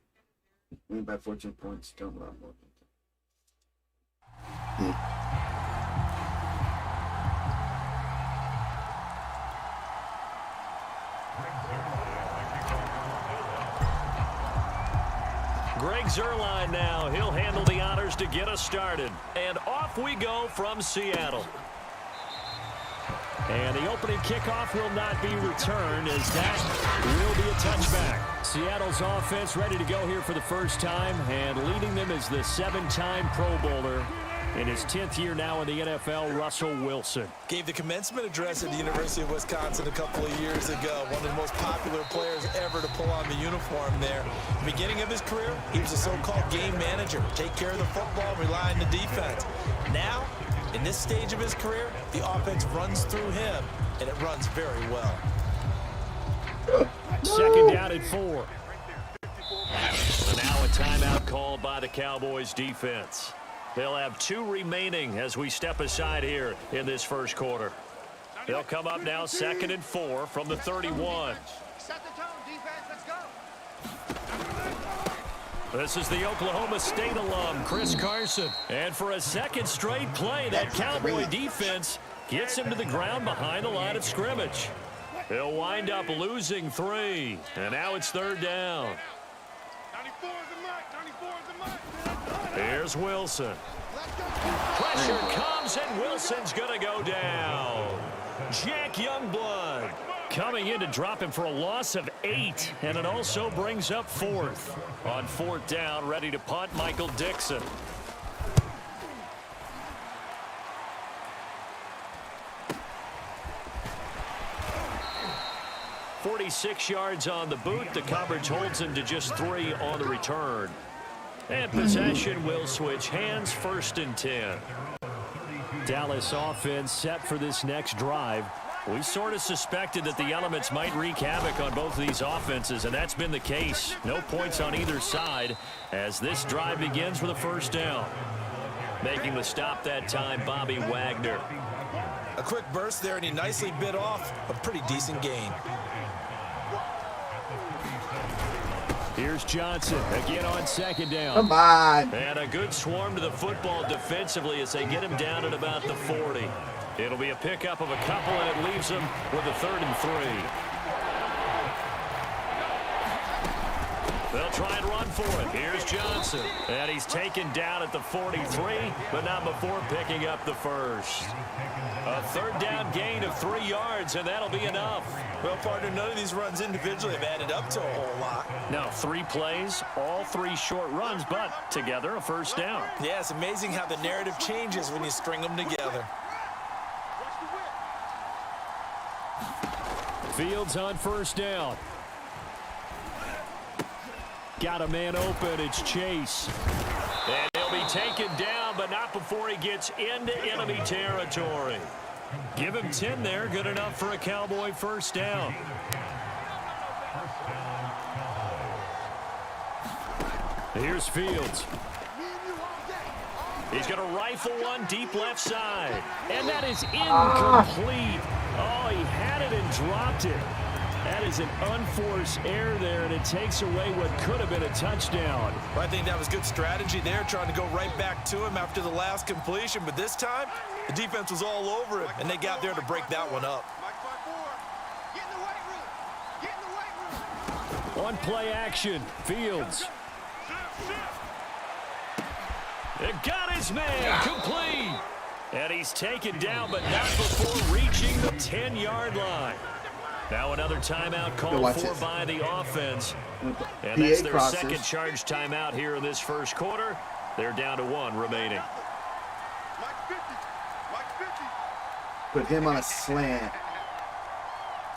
Win by 14 points. Don't allow more than 10. Greg Zuerlein now. He'll handle the honors to get us started. And off we go from Seattle. And the opening kickoff will not be returned, as that will be a touchback. Seattle's offense ready to go here for the first time, and leading them is the 7-time Pro Bowler in his 10th year now in the NFL, Russell Wilson. Gave the commencement address at the University of Wisconsin a couple of years ago. One of the most popular players ever to pull on the uniform there. Beginning of his career, he was a so-called game manager. Take care of the football, rely on the defense. Now, in this stage of his career, the offense runs through him, and it runs very well. Second down and 4. And now a timeout called by the Cowboys defense. They'll have 2 remaining as we step aside here in this first quarter. They'll come up now 2nd and 4 from the 31. Set the tone, defense. Let's go. This is the Oklahoma State alum, Chris Carson. And for a second straight play, that Cowboy defense gets him to the ground behind the line of scrimmage. He'll wind up losing 3. And now it's 3rd down. 94 is the mark. 94 is the mark. Here's Wilson. Pressure comes, and Wilson's going to go down. Jack Youngblood coming in to drop him for a loss of 8, and it also brings up 4th. On 4th down, ready to punt, Michael Dixon. "46 yards on the boot. The coverage holds him to just 3 on the return. And possession will switch hands, 1st and 10. Dallas offense set for this next drive. We sort of suspected that the elements might wreak havoc on both of these offenses, and that's been the case. No points on either side as this drive begins with a 1st down. Making the stop that time, Bobby Wagner. A quick burst there, and he nicely bit off a pretty decent gain. Here's Johnson again on 2nd down. Come on. And a good swarm to the football defensively as they get him down at about the 40. It'll be a pickup of a couple, and it leaves them with a 3rd and 3. They'll try and run for it. Here's Johnson. And he's taken down at the 43, but not before picking up the 1st. A 3rd down gain of 3 yards, and that'll be enough. Well, partner, none of these runs individually have added up to a whole lot. Now 3 plays, all 3 short runs, but together a 1st down. Yeah, it's amazing how the narrative changes when you string them together. Fields on 1st down. Got a man open. It's Chase. And he'll be taken down, but not before he gets into enemy territory. Give him 10 there. Good enough for a Cowboy 1st down. Here's Fields. He's going to rifle one deep left side. And that is incomplete. Oh, he had it and dropped it. That is an unforced error there, and it takes away what could have been a touchdown. Well, I think that was good strategy there, trying to go right back to him after the last completion. But this time, the defense was all over it, and they got there to break that one up. Get in the weight room. Get in the weight room. On play action, Fields. It got his man complete. And he's taken down, but not before reaching the 10-yard line. Now another timeout called for by the offense. And that's their second charge timeout here in this first quarter. They're down to 1 remaining. Mike 50. Mike 50. Put him on a slant.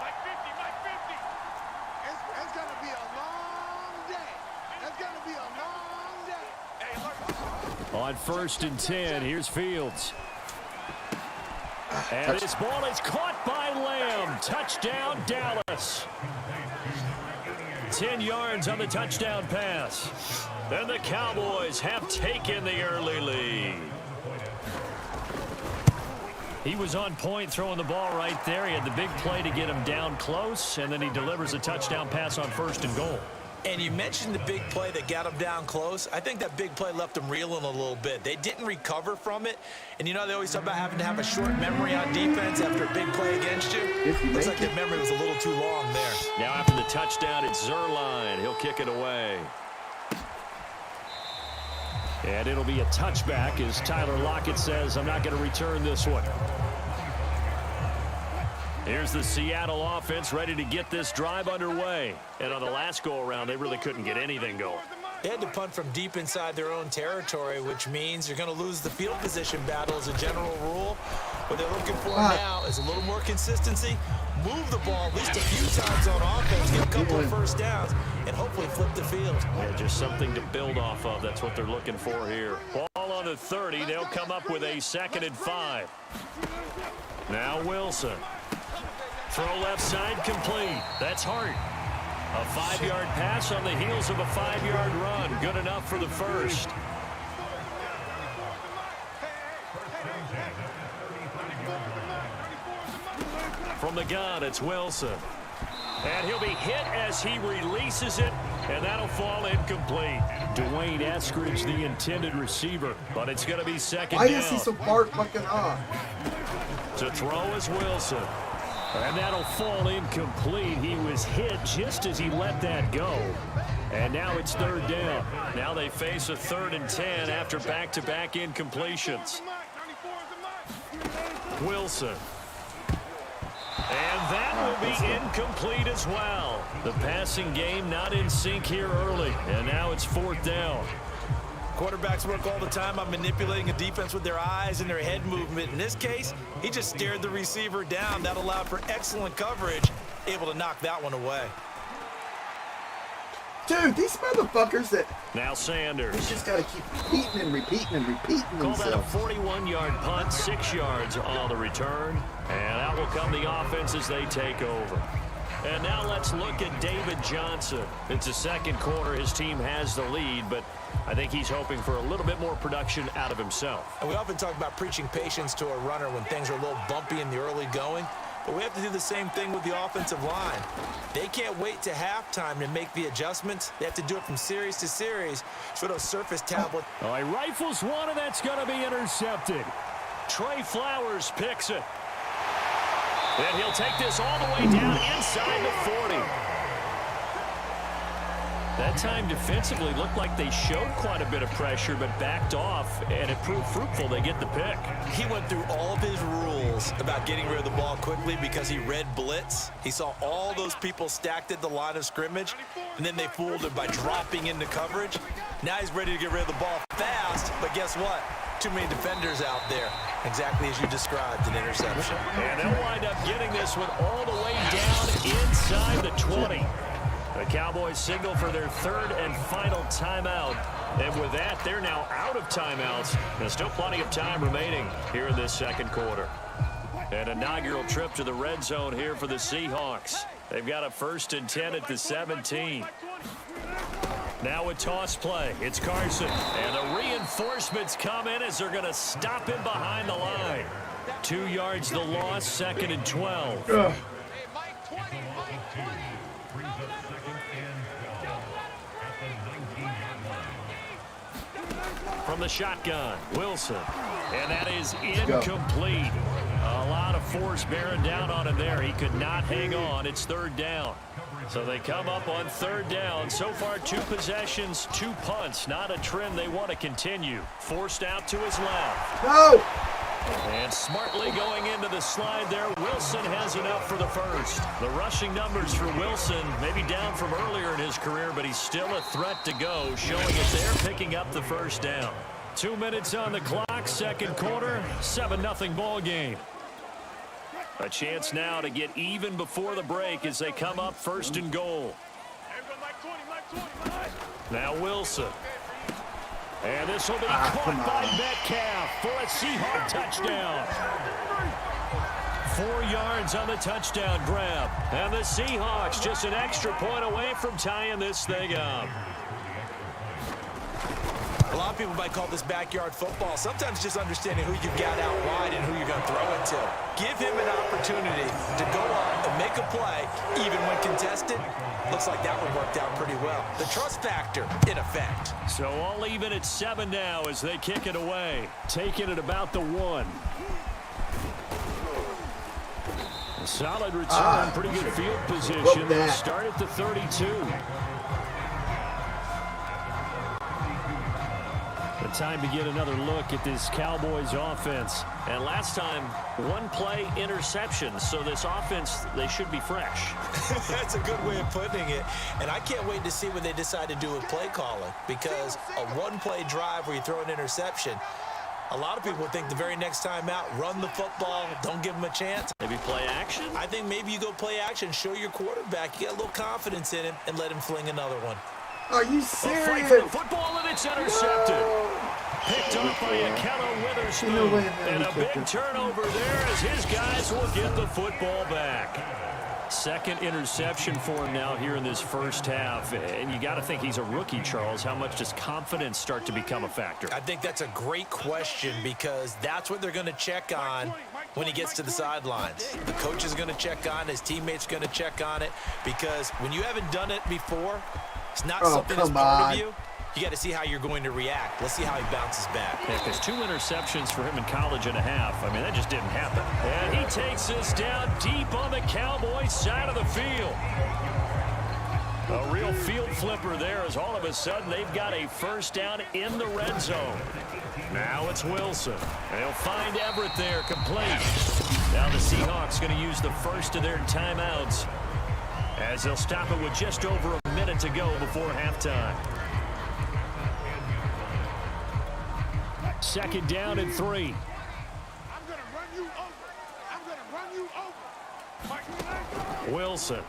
Mike 50. Mike 50. It's going to be a long day. It's going to be a long day. Hey, look. On 1st and 10, here's Fields. And this ball is caught by Lamb. Touchdown, Dallas. 10 yards on the touchdown pass. And the Cowboys have taken the early lead. He was on point throwing the ball right there. He had the big play to get him down close, and then he delivers a touchdown pass on 1st and goal. And you mentioned the big play that got him down close. I think that big play left them reeling a little bit. They didn't recover from it. And you know, they always talk about having to have a short memory on defense after a big play against you. Looks like that memory was a little too long there. Now after the touchdown, it's Zuerlein. He'll kick it away. And it'll be a touchback as Tyler Lockett says, I'm not going to return this one. Here's the Seattle offense ready to get this drive underway. And on the last go-around, they really couldn't get anything going. They had to punt from deep inside their own territory, which means you're going to lose the field position battle as a general rule. What they're looking for now is a little more consistency, move the ball at least a few times on offense, get a couple of 1st downs, and hopefully flip the field. Yeah, just something to build off of. That's what they're looking for here. Ball on the 30. They'll come up with a 2nd and 5. Now Wilson. Throw left side complete. That's Hart. A 5-yard pass on the heels of a 5-yard run. Good enough for the first. From the gun, it's Wilson. And he'll be hit as he releases it, and that'll fall incomplete. Dwayne Eskridge, the intended receiver, but it's going to be second Why down. is he so far fucking off? To throw is Wilson. And that'll fall incomplete. He was hit just as he let that go. And now it's third down. Now they face a 3rd and 10 after back-to-back incompletions. Wilson. And that will be incomplete as well. The passing game not in sync here early. And now it's 4th down. Quarterbacks work all the time on manipulating a defense with their eyes and their head movement. In this case, he just stared the receiver down. That allowed for excellent coverage, able to knock that one away. Dude, these motherfuckers that Now Sanders. just got to keep repeating and repeating and repeating Call that a themselves. 41-yard punt, 6 yards on the return. And out will come the offense as they take over. And now let's look at David Johnson. It's the second quarter. His team has the lead, but I think he's hoping for a little bit more production out of himself. And we often talk about preaching patience to a runner when things are a little bumpy in the early going. But we have to do the same thing with the offensive line. They can't wait to halftime to make the adjustments. They have to do it from series to series for those surface tablets. Oh, he rifles one, and that's going to be intercepted. Trey Flowers picks it. And he'll take this all the way down inside the 40. That time defensively looked like they showed quite a bit of pressure but backed off, and it proved fruitful. They get the pick. He went through all of his rules about getting rid of the ball quickly because he read blitz. He saw all those people stacked at the line of scrimmage, and then they fooled him by dropping into coverage. Now he's ready to get rid of the ball fast, but guess what? Too many defenders out there. Exactly as you described, an interception. And they'll wind up getting this one all the way down inside the 20. The Cowboys signal for their 3rd and final timeout. And with that, they're now out of timeouts. There's still plenty of time remaining here in this second quarter. An inaugural trip to the red zone here for the Seahawks. They've got a 1st and 10 at the 17. Now a toss play. It's Carson. And the reinforcements come in as they're going to stop him behind the line. 2 yards the loss, 2nd and 12. From the shotgun, Wilson. And that is incomplete. A lot of force bearing down on him there. He could not hang on. It's 3rd down. So they come up on 3rd down. So far, 2 possessions, 2 punts. Not a trend they want to continue. Forced out to his left. No! And smartly going into the slide there, Wilson has enough for the first. The rushing numbers for Wilson may be down from earlier in his career, but he's still a threat to go, showing it there, picking up the 1st down. 2 minutes on the clock, second quarter, 7-0 ball game. A chance now to get even before the break as they come up 1st and goal. Now Wilson. And this will be caught by Metcalf for a Seahawk touchdown. 4 yards on the touchdown grab. And the Seahawks just an extra point away from tying this thing up. A lot of people might call this backyard football. Sometimes just understanding who you've got out wide and who you're going to throw it to. Give him an opportunity to go up and make a play, even when contested. Looks like that one worked out pretty well. The trust factor in effect. So all even at 7 now as they kick it away. Taking it about the 1. A solid return, pretty good field position. They'll start at the 32. The time to get another look at this Cowboys offense. And last time, 1 play interception. So this offense, they should be fresh. That's a good way of putting it. And I can't wait to see what they decide to do with play calling. Because a 1-play drive where you throw an interception, a lot of people think the very next time out, run the football, don't give them a chance. Maybe play action? I think maybe you go play action, show your quarterback, you got a little confidence in him, and let him fling another one. Are you A fight serious? for the football, and it's intercepted. Picked off by Akello Witherspoon. No way in hell And he a kicked big it. turnover there as his guys will get the football back. Second interception for him now here in this first half. And you got to think he's a rookie, Charles. How much does confidence start to become a factor? I think that's a great question because that's what they're going to check on when he gets to the sidelines. The coach is going to check on it. His teammates going to check on it because when you haven't done it before, it's not something that's come part on. of you. You got to see how you're going to react. Let's see how he bounces back. Yeah, because 2 interceptions for him in college and a half. I mean, that just didn't happen. And he takes this down deep on the Cowboys side of the field. A real field flipper there as all of a sudden they've got a first down in the red zone. Now it's Wilson. They'll find Everett there complete. Now the Seahawks going to use the first of their timeouts as they'll stop it with just over a minute to go before halftime. Second down and 3. I'm gonna run you over. I'm gonna run you over. Wilson.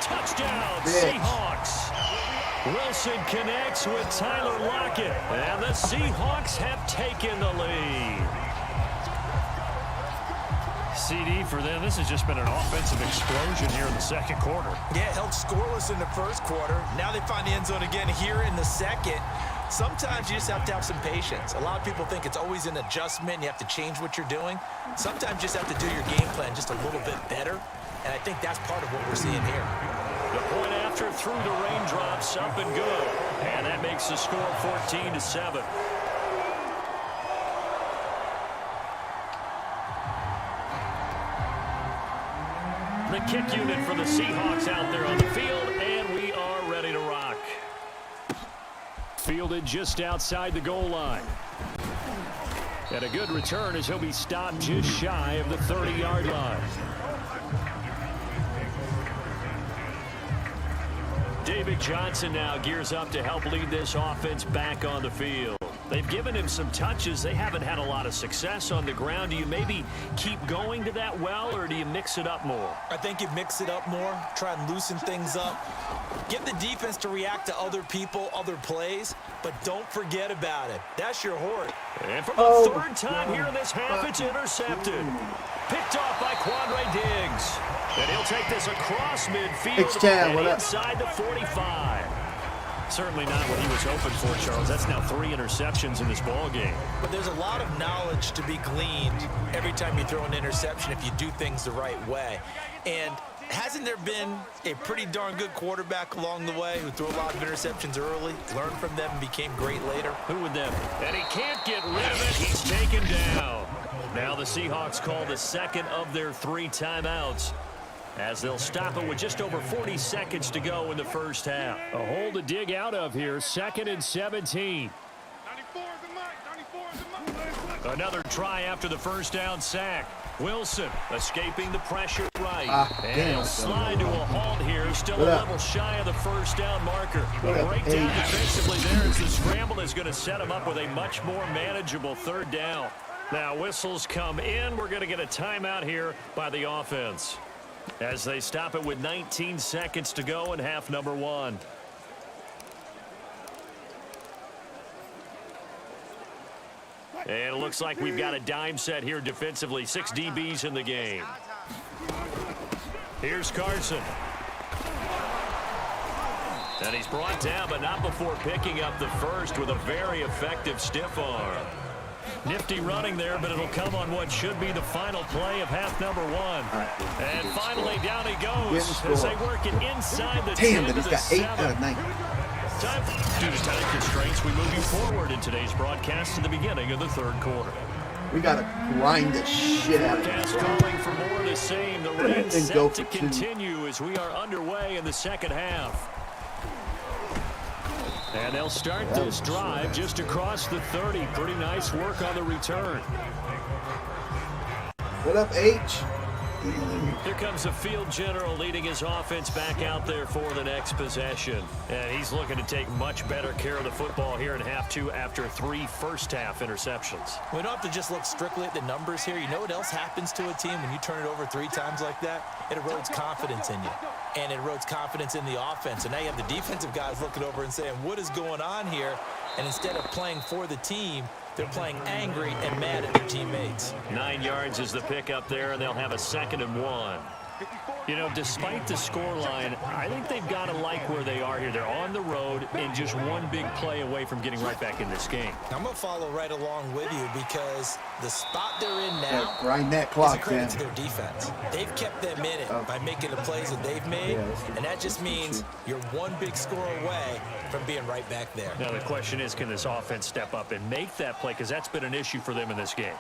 Touchdown, Bitch. Seahawks. Wilson connects with Tyler Lockett, and the Seahawks have taken the lead. CD for them, this has just been an offensive explosion here in the second quarter. Yeah, held scoreless in the first quarter. Now they find the end zone again here in the second. Sometimes you just have to have some patience. A lot of people think it's always an adjustment. You have to change what you're doing. Sometimes you just have to do your game plan just a little bit better. And I think that's part of what we're seeing here. The point after through the raindrops, up and good. And that makes the score 14-7. The kick unit for the Seahawks out there on the field, and we are ready to rock. Fielded just outside the goal line. And a good return as he'll be stopped just shy of the 30-yard line. David Johnson now gears up to help lead this offense back on the field. They've given him some touches. They haven't had a lot of success on the ground. Do you maybe keep going to that well, or do you mix it up more? I think you mix it up more, try and loosen things up. Get the defense to react to other people, other plays, but don't forget about it. That's your horde. And for the third time here in this half, it's intercepted. Picked off by Quandre Diggs. And he'll take this across midfield H-Town, what and up? inside the 45. Certainly not what he was hoping for, Charles. That's now 3 interceptions in this ball game. But there's a lot of knowledge to be gleaned every time you throw an interception if you do things the right way. And hasn't there been a pretty darn good quarterback along the way who threw a lot of interceptions early, learned from them, and became great later? Who would that be? And he can't get rid of it. He's taken down. Now the Seahawks call the second of their 3 timeouts, as they'll stop it with just over 40 seconds to go in the first half. A hole to dig out of here, 2nd and 17. 94 is the mark. 94 is the mark. Another try after the first down sack. Wilson escaping the pressure right. And damn. he'll slide to a halt here, still What a up? level shy of the first down marker. What A up, breakdown H? defensively there as the scramble is going to set him up with a much more manageable 3rd down. Now whistles come in. We're going to get a timeout here by the offense, as they stop it with 19 seconds to go in half number 1. And it looks like we've got a dime set here defensively. 6 DBs in the game. Here's Carson. And he's brought down, but not before picking up the first with a very effective stiff arm. Nifty running there, but it'll come on what should be the final play of half number 1. And finally, down he goes as they work it inside the 10 Damn, but to he's the got 8 7. out of 9. Due to time constraints, we move you forward in today's broadcast to the beginning of the 3rd quarter. We gotta grind the shit out of Forecast it. calling for more of the same. The rain And go set to for 2. continue as we are underway in the second half. And they'll start this drive just across the 30. Pretty nice work on the return. What up, H? Here comes the field general leading his offense back out there for the next possession. And he's looking to take much better care of the football here in half 2 after 3 first-half interceptions. We don't have to just look strictly at the numbers here. You know what else happens to a team when you turn it over 3 times like that? It erodes confidence in you. and it erodes confidence in the offense. And now you have the defensive guys looking over and saying, what is going on here? And instead of playing for the team, they're playing angry and mad at their teammates. 9 yards is the pickup there, and they'll have a 2nd and 1. You know, despite the scoreline, I think they've got to like where they are here. They're on the road and just one big play away from getting right back in this game. I'm going to follow right along with you because the spot they're in now grind that is a clock credit down. to their defense. They've kept them in it by making the plays that they've made, and that just means you're one big score away from being right back there. Now the question is, can this offense step up and make that play? Because that's been an issue for them in this game.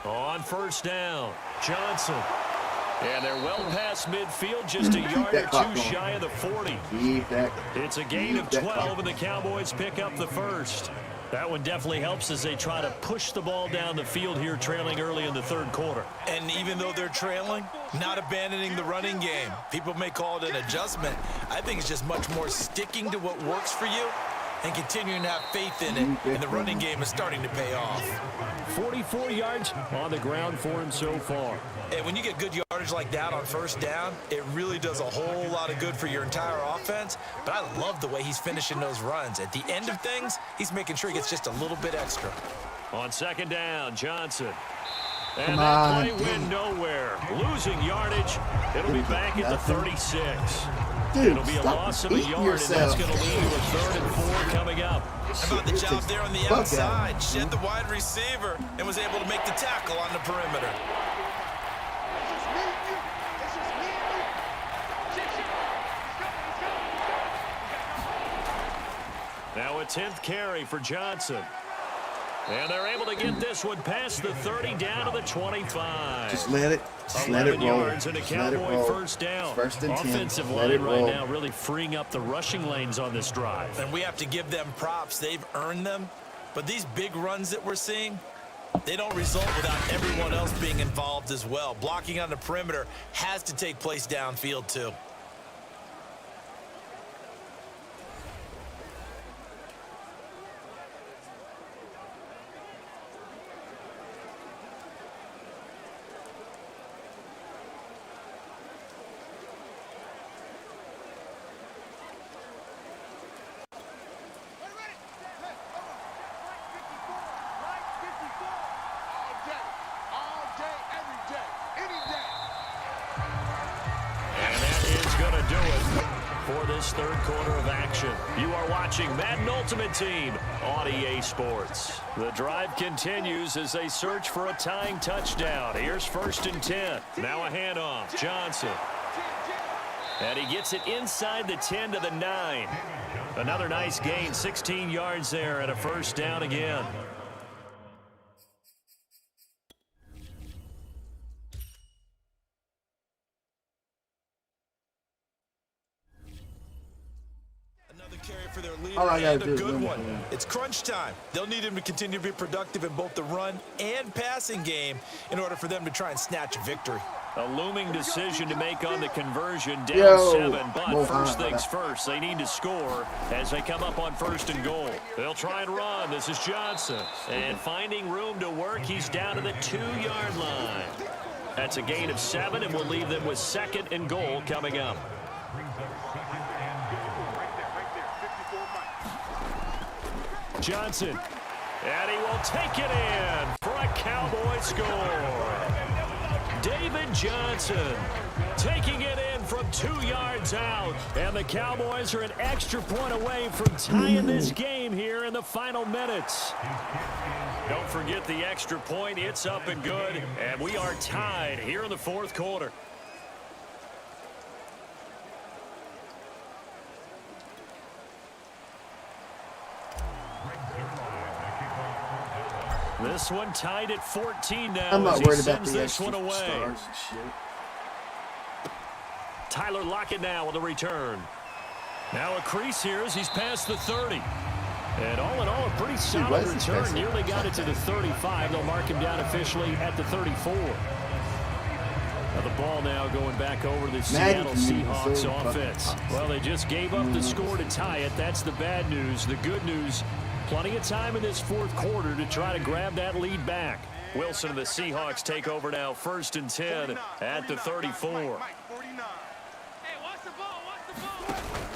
On 1st down, Johnson. And they're well past midfield, just a yard or two shy of the 40. It's a gain of 12, and the Cowboys pick up the 1st. That one definitely helps as they try to push the ball down the field here, trailing early in the 3rd quarter. And even though they're trailing, not abandoning the running game. People may call it an adjustment. I think it's just much more sticking to what works for you and continuing to have faith in it, and the running game is starting to pay off. 44 yards on the ground for him so far. And when you get good yardage like that on 1st down, it really does a whole lot of good for your entire offense. But I love the way he's finishing those runs. At the end of things, he's making sure he gets just a little bit extra. On 2nd down, Johnson. And that play went nowhere. Losing yardage. It'll be back at the 36. Dude, it'll be a loss of a yard, and that's going to lead to a 3rd and 4 coming up. How about the job there on the outside? Shed the wide receiver and was able to make the tackle on the perimeter. Now a 10th carry for Johnson. And they're able to get this one past the 30 down to the 25. Just let it. Just let it roll. Yards and a Cowboy 1st down. 1st and 10. Offensive line right now really freeing up the rushing lanes on this drive. And we have to give them props. They've earned them. But these big runs that we're seeing, they don't result without everyone else being involved as well. Blocking on the perimeter has to take place downfield too. This 3rd quarter of action. You are watching Madden Ultimate Team on EA Sports. The drive continues as they search for a tying touchdown. Here's 1st and 10. Now a handoff. Johnson. And he gets it inside the 10 to the 9. Another nice gain, 16 yards there, and a 1st down again. For their leader, All I gotta and do a is good win one. that game. It's crunch time. They'll need him to continue to be productive in both the run and passing game in order for them to try and snatch a victory. A looming decision to make on the conversion, down 7, but first things first, they need to score as they come up on 1st and goal. They'll try and run. This is Johnson. And finding room to work, he's down to the 2-yard line. That's a gain of 7, and we'll leave them with 2nd and goal coming up. Johnson, and he will take it in for a Cowboy score. David Johnson taking it in from 2 yards out, and the Cowboys are an extra point away from tying this game here in the final minutes. Don't forget the extra point. It's up and good, and we are tied here in the 4th quarter. This one tied at 14 now. I'm not worried about the this extra one away. stars and shit. Tyler Lockett now with a return. Now a crease here as he's past the 30. And all in all, a pretty solid return. Nearly got it to the 35. They'll mark him down officially at the 34. Now the ball now going back over the Seattle Seahawks offense. Well, they just gave up the score to tie it. That's the bad news. The good news, plenty of time in this 4th quarter to try to grab that lead back. Wilson and the Seahawks take over now, 1st and 10 at the 34.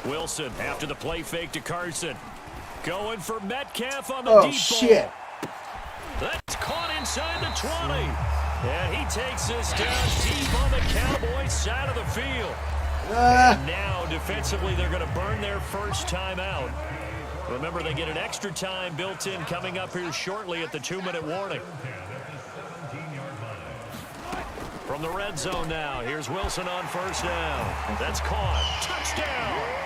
Wilson after the play fake to Carson. Going for Metcalf on the deep shit. ball. That's caught inside the 20. And he takes this down deep on the Cowboys side of the field. And now, defensively, they're going to burn their first timeout. Remember, they get an extra time built in coming up here shortly at the 2-minute warning. From the red zone now, here's Wilson on 1st down. That's caught. Touchdown!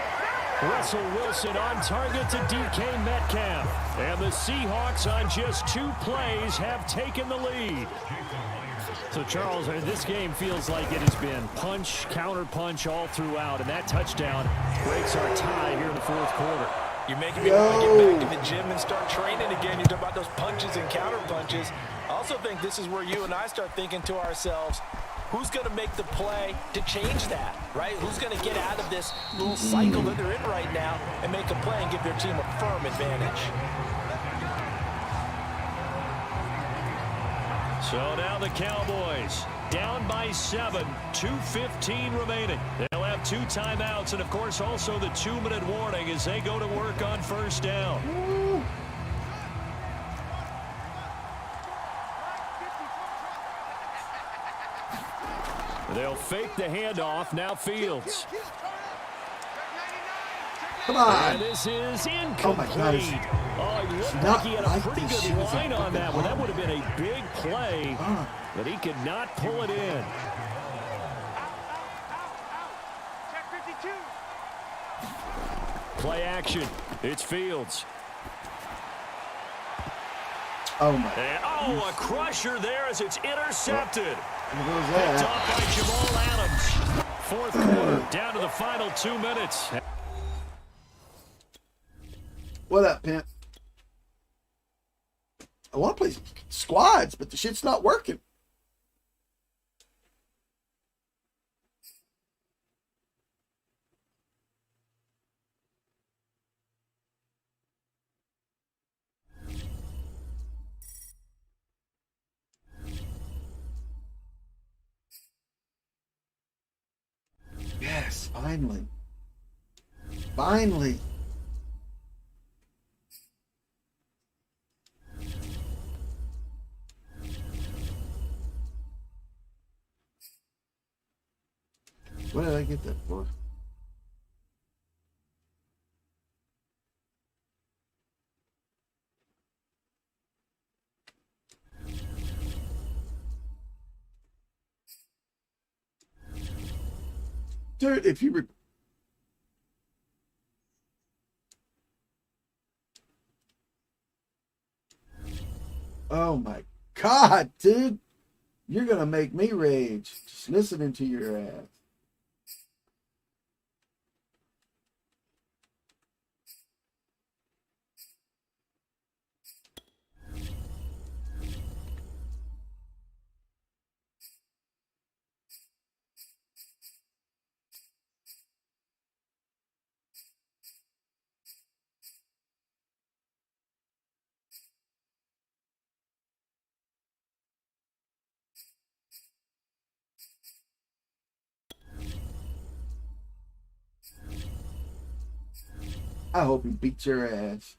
Russell Wilson on target to DK Metcalf. And the Seahawks on just 2 plays have taken the lead. So, Charles, this game feels like it has been punch, counter-punch all throughout, and that touchdown breaks our tie here in the 4th quarter. You're making me want to get back in the gym and start training again. You talk about those punches and counter punches. I also think this is where you and I start thinking to ourselves, who's going to make the play to change that, right? Who's going to get out of this little cycle that they're in right now and make a play and give their team a firm advantage? So now the Cowboys down by 7, 2:15 remaining. They'll have 2 timeouts and, of course, also the 2-minute warning as they go to work on 1st down. They'll fake the handoff. Now Fields. Come on. And this is incomplete. Oh, my God. He looked Not like he had a like pretty this. She good was line a on that one. That fucking would have been a big play, but he could not pull it in. Play action. It's Fields. Oh, my. And, a crusher there as it's intercepted. What was Picked that? off by Jamal Adams. 4th quarter, down to the final 2 minutes. What up, pimp? I want to play squads, but the shit's not working. Yes, finally. Finally. What did I get that for? Dude, if you oh my God, dude. You're gonna make me rage just listening to your ass. I hope he beats your ass.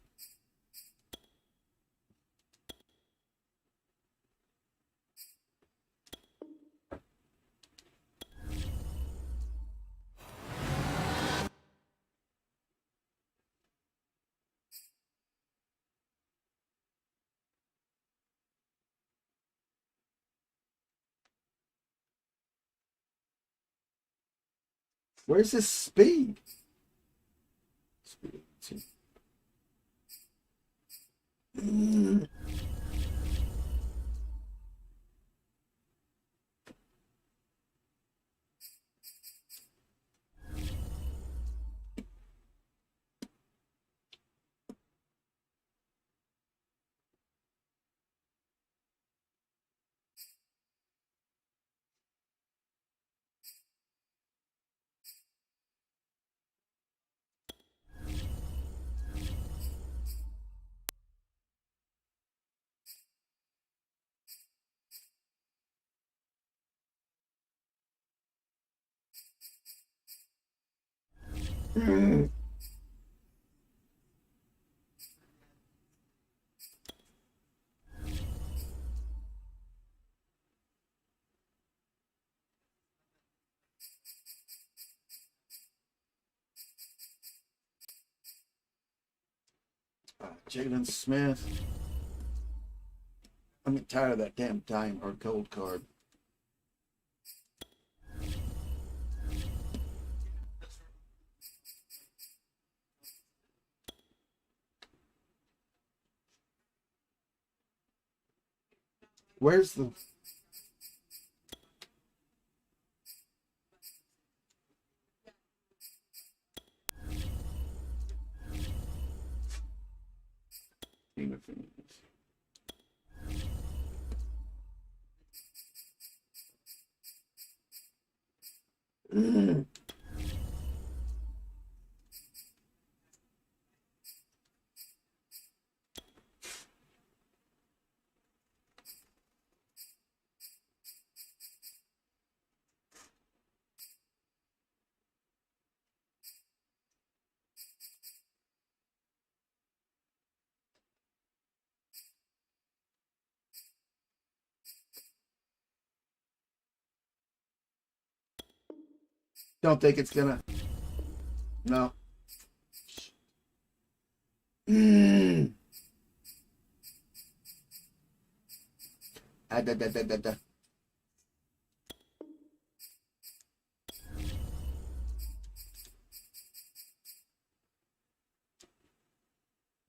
Where's his speed? Speed. Jalen Smith. I'm tired of that damn time or cold card. Where's the... Team of Phoenix. Don't think it's gonna. No. Da.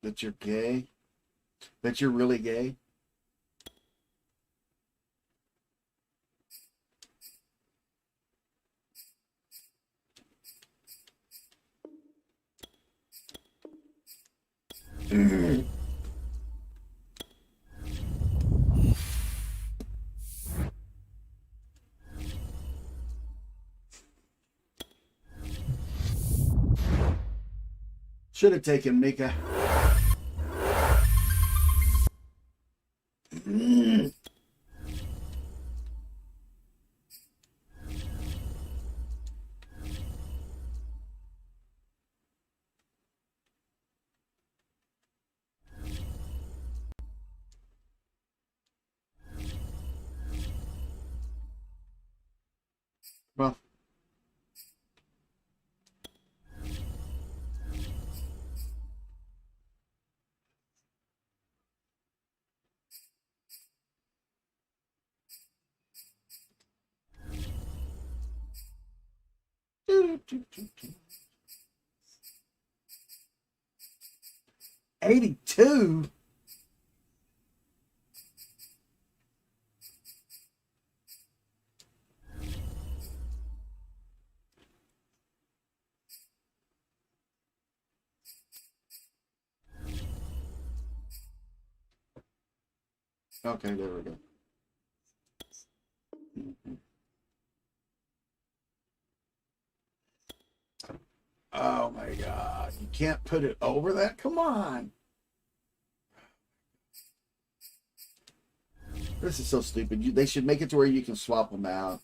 That you're gay? That you're really gay? Should have taken Mika. Well, $82. Okay, there we go. Oh my God. You can't put it over that? Come on. This is so stupid. They should make it to where you can swap them out.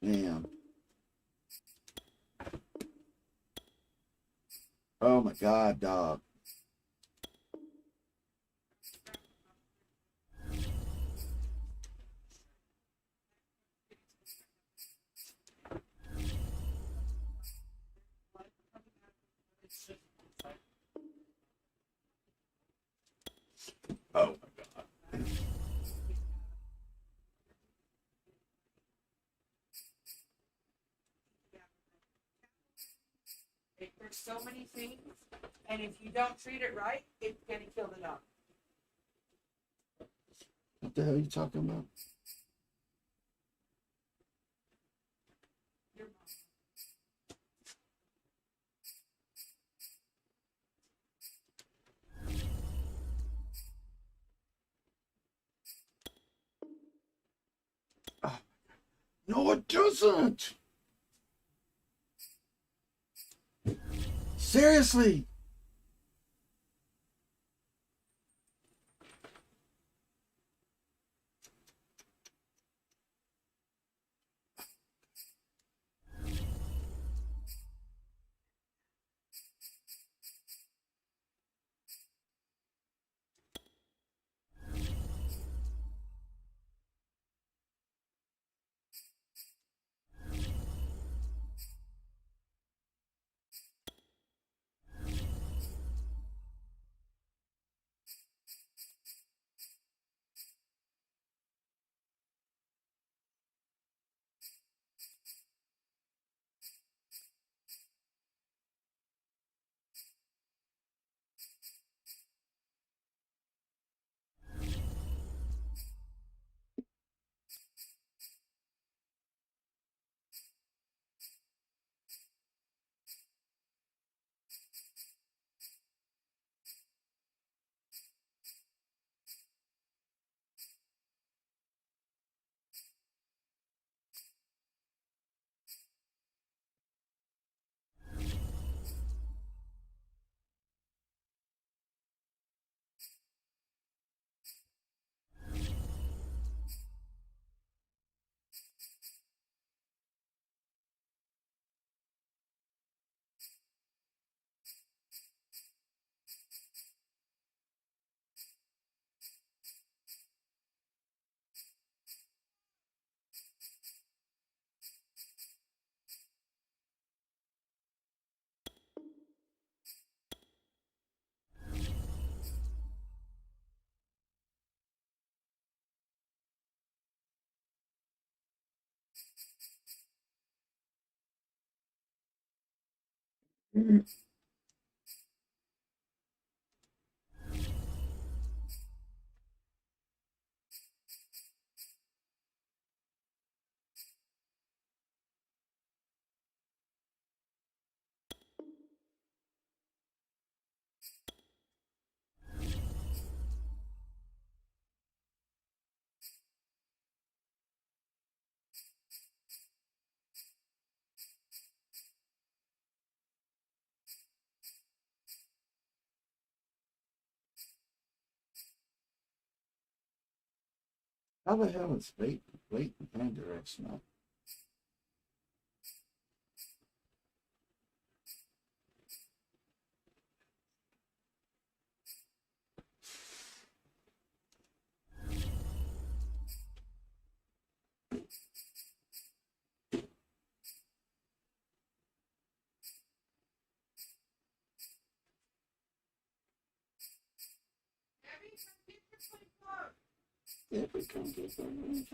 Damn. Oh my God, dog. Oh my God. There's so many things, and if you don't treat it right, it's gonna kill the dog. What the hell are you talking about? Your mom. No, it doesn't. Seriously. How the hell is Leighton Vander Esch not? If we can get them.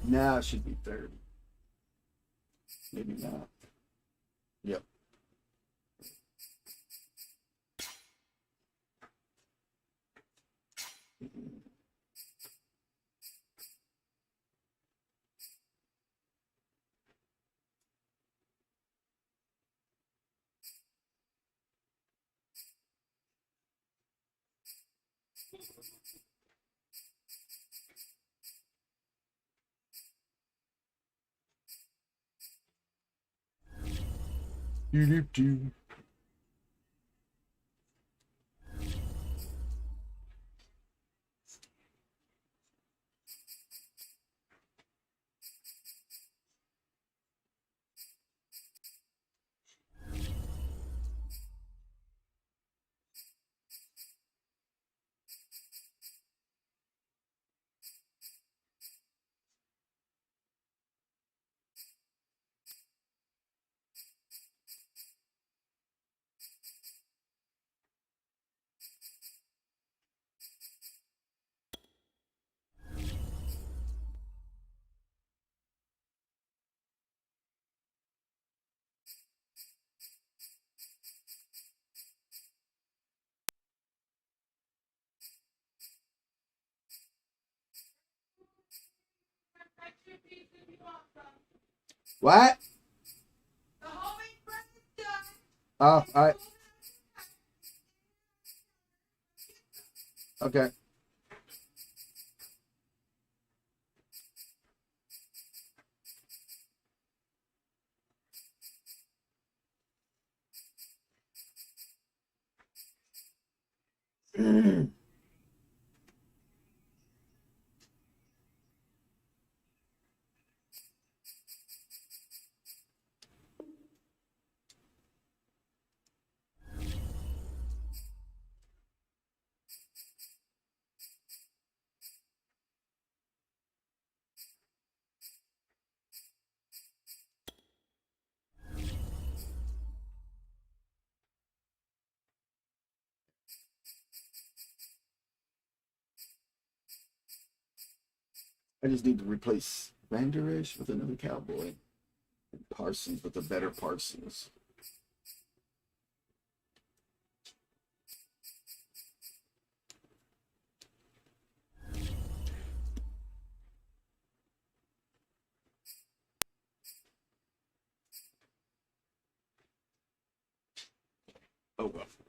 Now it should be 30. Maybe not. Yep. Do. What? The homemade bread is done. Oh, all right. Okay. I just need to replace Vander Esch with another Cowboy. And Parsons with a better Parsons. Oh well.